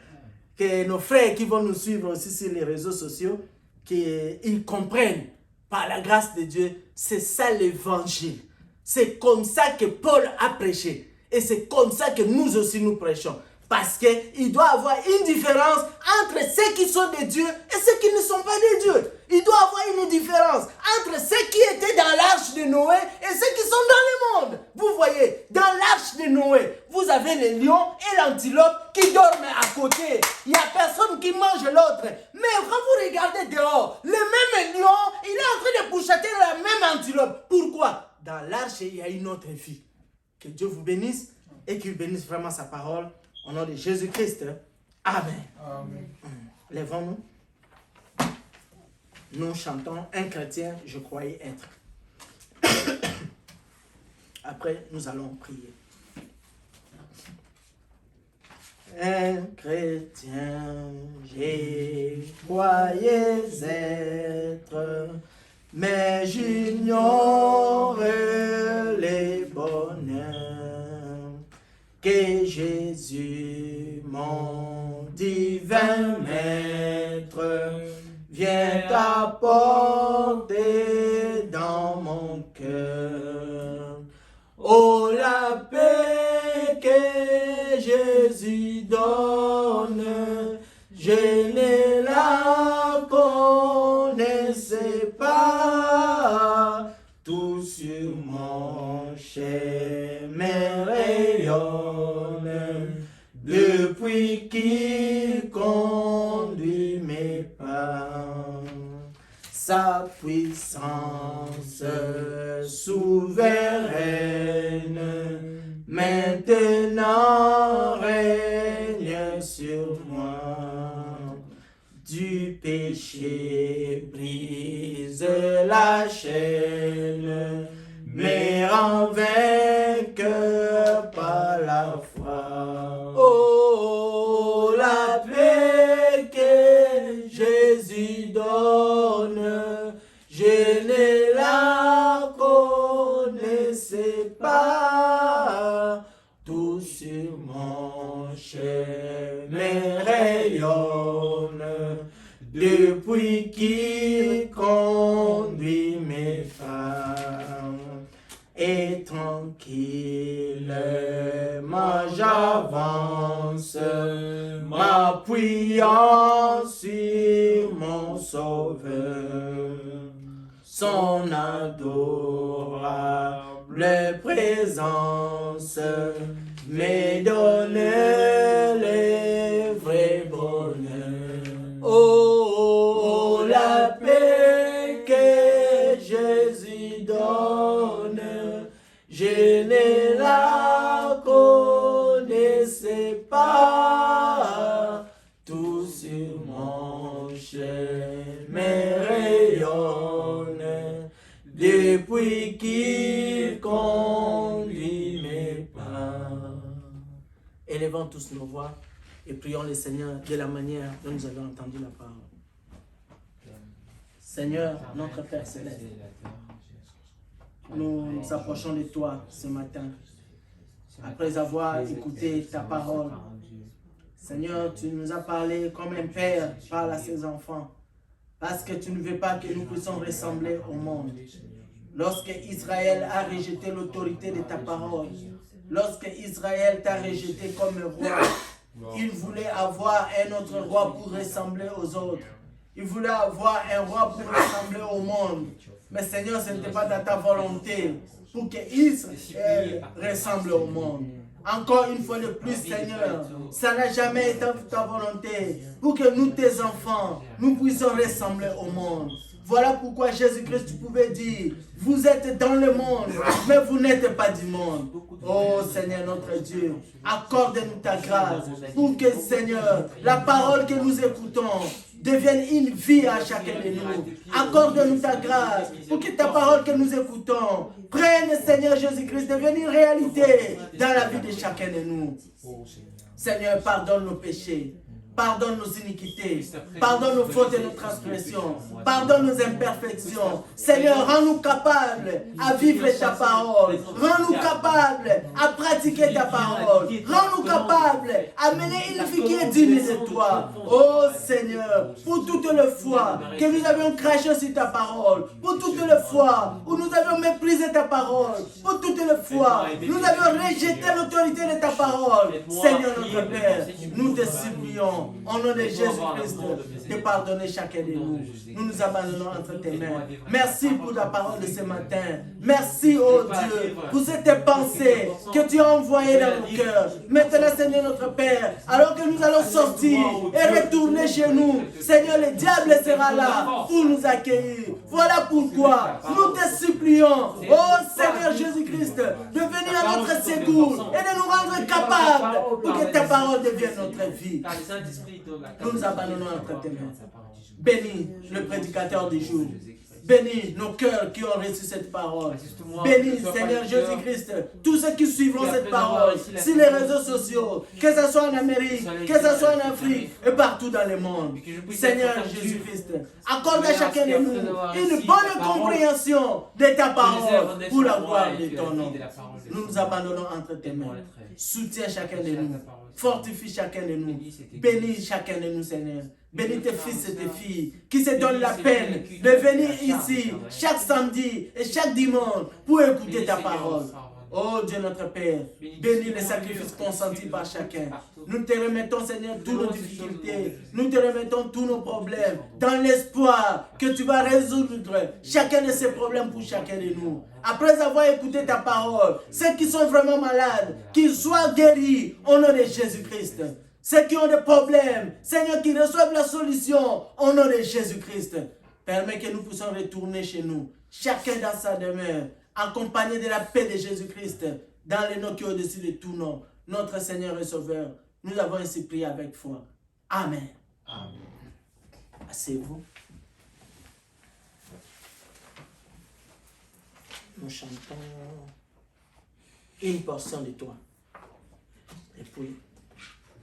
Que nos frères qui vont nous suivre aussi sur les réseaux sociaux, qu'ils comprennent par la grâce de Dieu, c'est ça l'évangile. C'est comme ça que Paul a prêché. Et c'est comme ça que nous aussi nous prêchons. Parce qu'il doit y avoir une différence entre ceux qui sont de Dieu et ceux qui ne sont pas de Dieu. Il doit y avoir une différence entre ceux qui étaient dans l'arche de Noé et ceux qui sont dans le monde. Vous voyez, dans l'arche de Noé, vous avez les lions et l'antilope qui dorment à côté. Il n'y a personne qui mange l'autre. Mais quand vous regardez dehors, le même lion, il est en train de couchater la même antilope. Pourquoi? Dans l'arche, il y a une autre fille. Que Dieu vous bénisse et qu'il bénisse vraiment sa parole. Au nom de Jésus-Christ. Amen. Amen. Lèvons-nous. Nous chantons un chrétien, je croyais être. Après, nous allons prier. Un chrétien, je croyais être, mais j'ignore les bonheurs que Jésus, mon divin maître, vient apporter dans mon cœur. Oh, la paix que Jésus donne, je ne la connaissais pas. Tout sur mon chemin rayonne depuis qu'il conduit mes pas. Sa puissance souveraine maintenant règne sur moi. Du péché brise la chaîne, mais rend vainqueur par la foi. Oh, la paix que Jésus donne, je ne la connaissais pas. Tout sur mon chemin rayonne depuis qu'il conduit mes femmes. Et tranquillement j'avance, m'appuyant sur mon Sauveur. Son adorable présence me donne les vrais bonheurs. Oh, la paix que je Élevons tous nos voix et prions le Seigneur de la manière dont nous avons entendu la parole. Seigneur, notre Père Céleste, nous nous approchons de toi ce matin. Après avoir écouté ta parole, Seigneur, tu nous as parlé comme un père parle à ses enfants. Parce que tu ne veux pas que nous puissions ressembler au monde. Lorsque Israël a rejeté l'autorité de ta parole, lorsque Israël t'a rejeté comme roi, il voulait avoir un autre roi pour ressembler aux autres. Il voulait avoir un roi pour ressembler au monde. Mais Seigneur, ce n'était pas dans ta volonté pour que Israël ressemble au monde. Encore une fois de plus, Seigneur, ça n'a jamais été ta volonté pour que nous, tes enfants, nous puissions ressembler au monde. Voilà pourquoi Jésus-Christ, tu pouvais dire, vous êtes dans le monde, mais vous n'êtes pas du monde. Oh Seigneur notre Dieu, accorde-nous ta grâce pour que, Seigneur, la parole que nous écoutons devienne une vie à chacun de nous. Accorde-nous ta grâce pour que ta parole que nous écoutons prenne, Seigneur Jésus-Christ, devienne une réalité dans la vie de chacun de nous. Seigneur, pardonne nos péchés. Pardonne nos iniquités, pardonne nos fautes et nos transgressions, pardonne nos imperfections. Seigneur, rends-nous capables à vivre ta parole, rends-nous capables à pratiquer ta parole, rends-nous capables à mener une vie qui est digne de toi. Oh Seigneur, pour toutes les fois que nous avions craché sur ta parole, pour toutes les fois où nous avions méprisé ta parole, pour toutes les fois où nous avions rejeté l'autorité de ta parole, Seigneur notre Père, nous te supplions. Au nom de Jésus-Christ, de pardonner chacun de nous. Nous nous abandonnons entre tes mains. Merci pour ta parole de ce matin. Merci, oh Dieu, pour cette pensée que tu as envoyée dans nos cœurs. Maintenant, Seigneur notre Père, alors que nous allons sortir et retourner chez nous, Seigneur, le diable sera là pour nous accueillir. Voilà pourquoi nous te supplions, oh Seigneur Jésus-Christ, de venir à notre secours et de nous rendre capables pour que ta parole devienne notre vie. Nous nous abandonnons entre tes mains. Bénis le prédicateur du jour. Bénis nos cœurs qui ont reçu cette parole. Bénis, Seigneur Jésus-Christ, tous ceux qui suivront cette parole sur les réseaux sociaux, que ce soit en Amérique, que ce soit en Afrique et partout dans le monde. Seigneur Jésus-Christ, accorde à chacun de nous une bonne compréhension de ta parole pour la gloire de ton nom. Nous nous abandonnons entre tes mains. Soutiens chacun de nous. Fortifie chacun de nous. Bénis chacun de nous, Seigneur. Bénis tes fils et tes filles qui se donnent la peine de venir ici chaque samedi et chaque dimanche pour écouter ta parole. Oh Dieu notre Père, bénis les sacrifices consentis par chacun. Nous te remettons, Seigneur, toutes nos difficultés. Nous te remettons tous nos problèmes dans l'espoir que tu vas résoudre chacun de ces problèmes pour chacun de nous. Après avoir écouté ta parole, ceux qui sont vraiment malades, qu'ils soient guéris au nom de Jésus-Christ. Ceux qui ont des problèmes, Seigneur, qui reçoivent la solution au nom de Jésus-Christ. Permets que nous puissions retourner chez nous, chacun dans sa demeure, accompagné de la paix de Jésus-Christ, dans les noms qui sont au-dessus de tout nom, notre Seigneur et Sauveur. Nous avons ainsi prié avec foi. Amen. Amen. Asseyez-vous. Nous chantons une portion de toi. Et puis,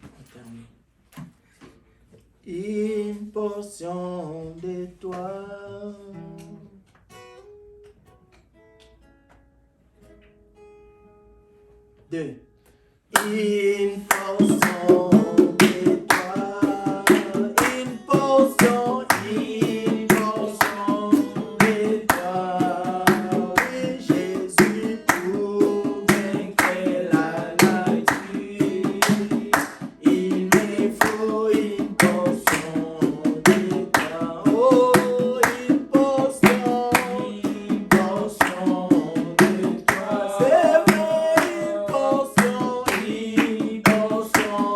on termine. Une portion de toi. Deux. Une portion de toi. Une portion de toi. Oui, Jésus, pour vaincre la nature. Il me faut une portion de toi. Oh, une portion de toi. C'est vrai, une portion de toi.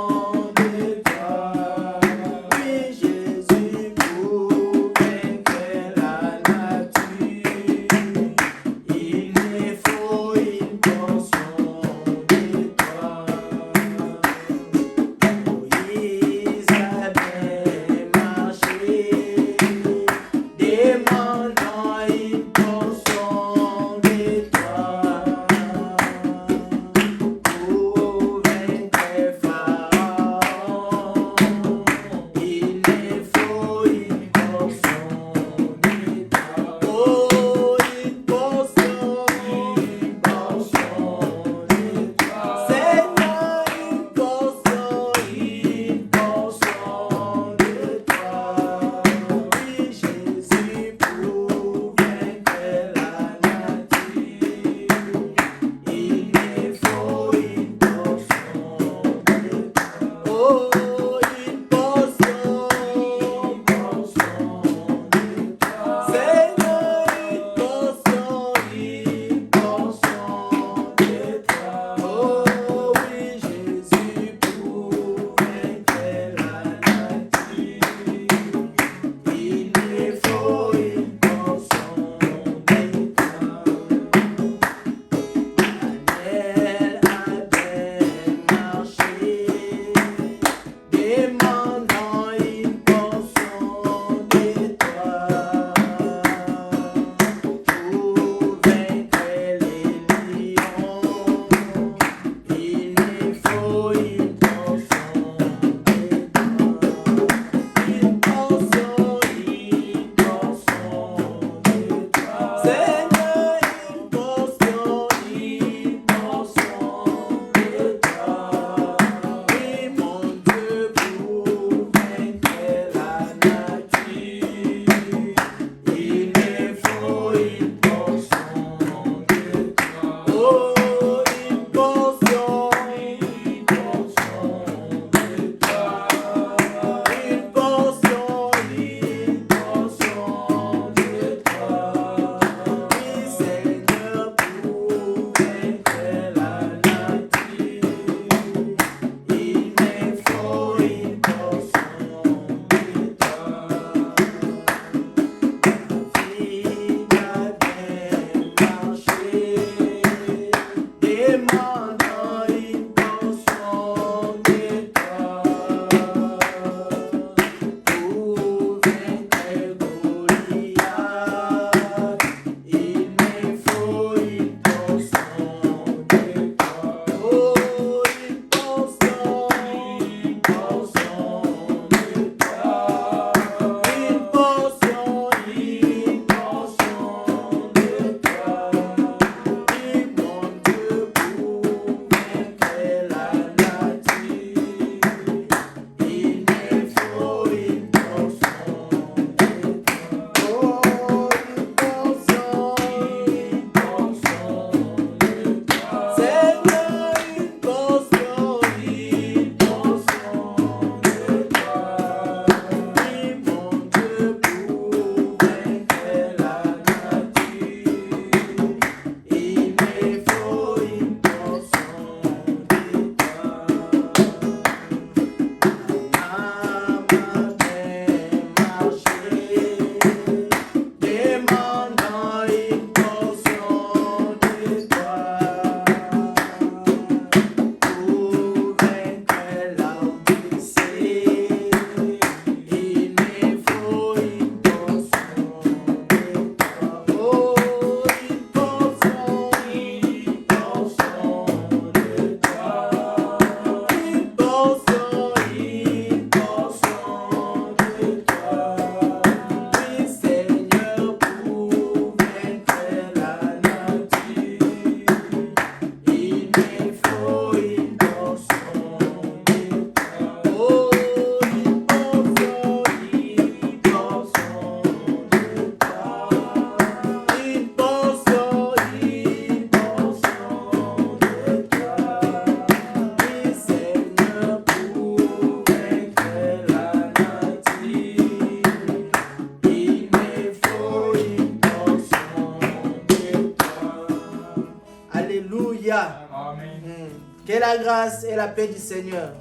la grâce et la paix du Seigneur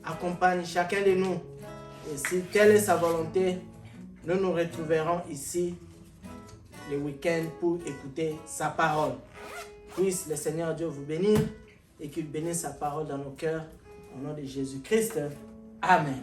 accompagnent chacun de nous. Et si telle est sa volonté, nous nous retrouverons ici le week-end pour écouter sa parole. Puisse le Seigneur Dieu vous bénir et qu'il bénisse sa parole dans nos cœurs. Au nom de Jésus-Christ. Amen.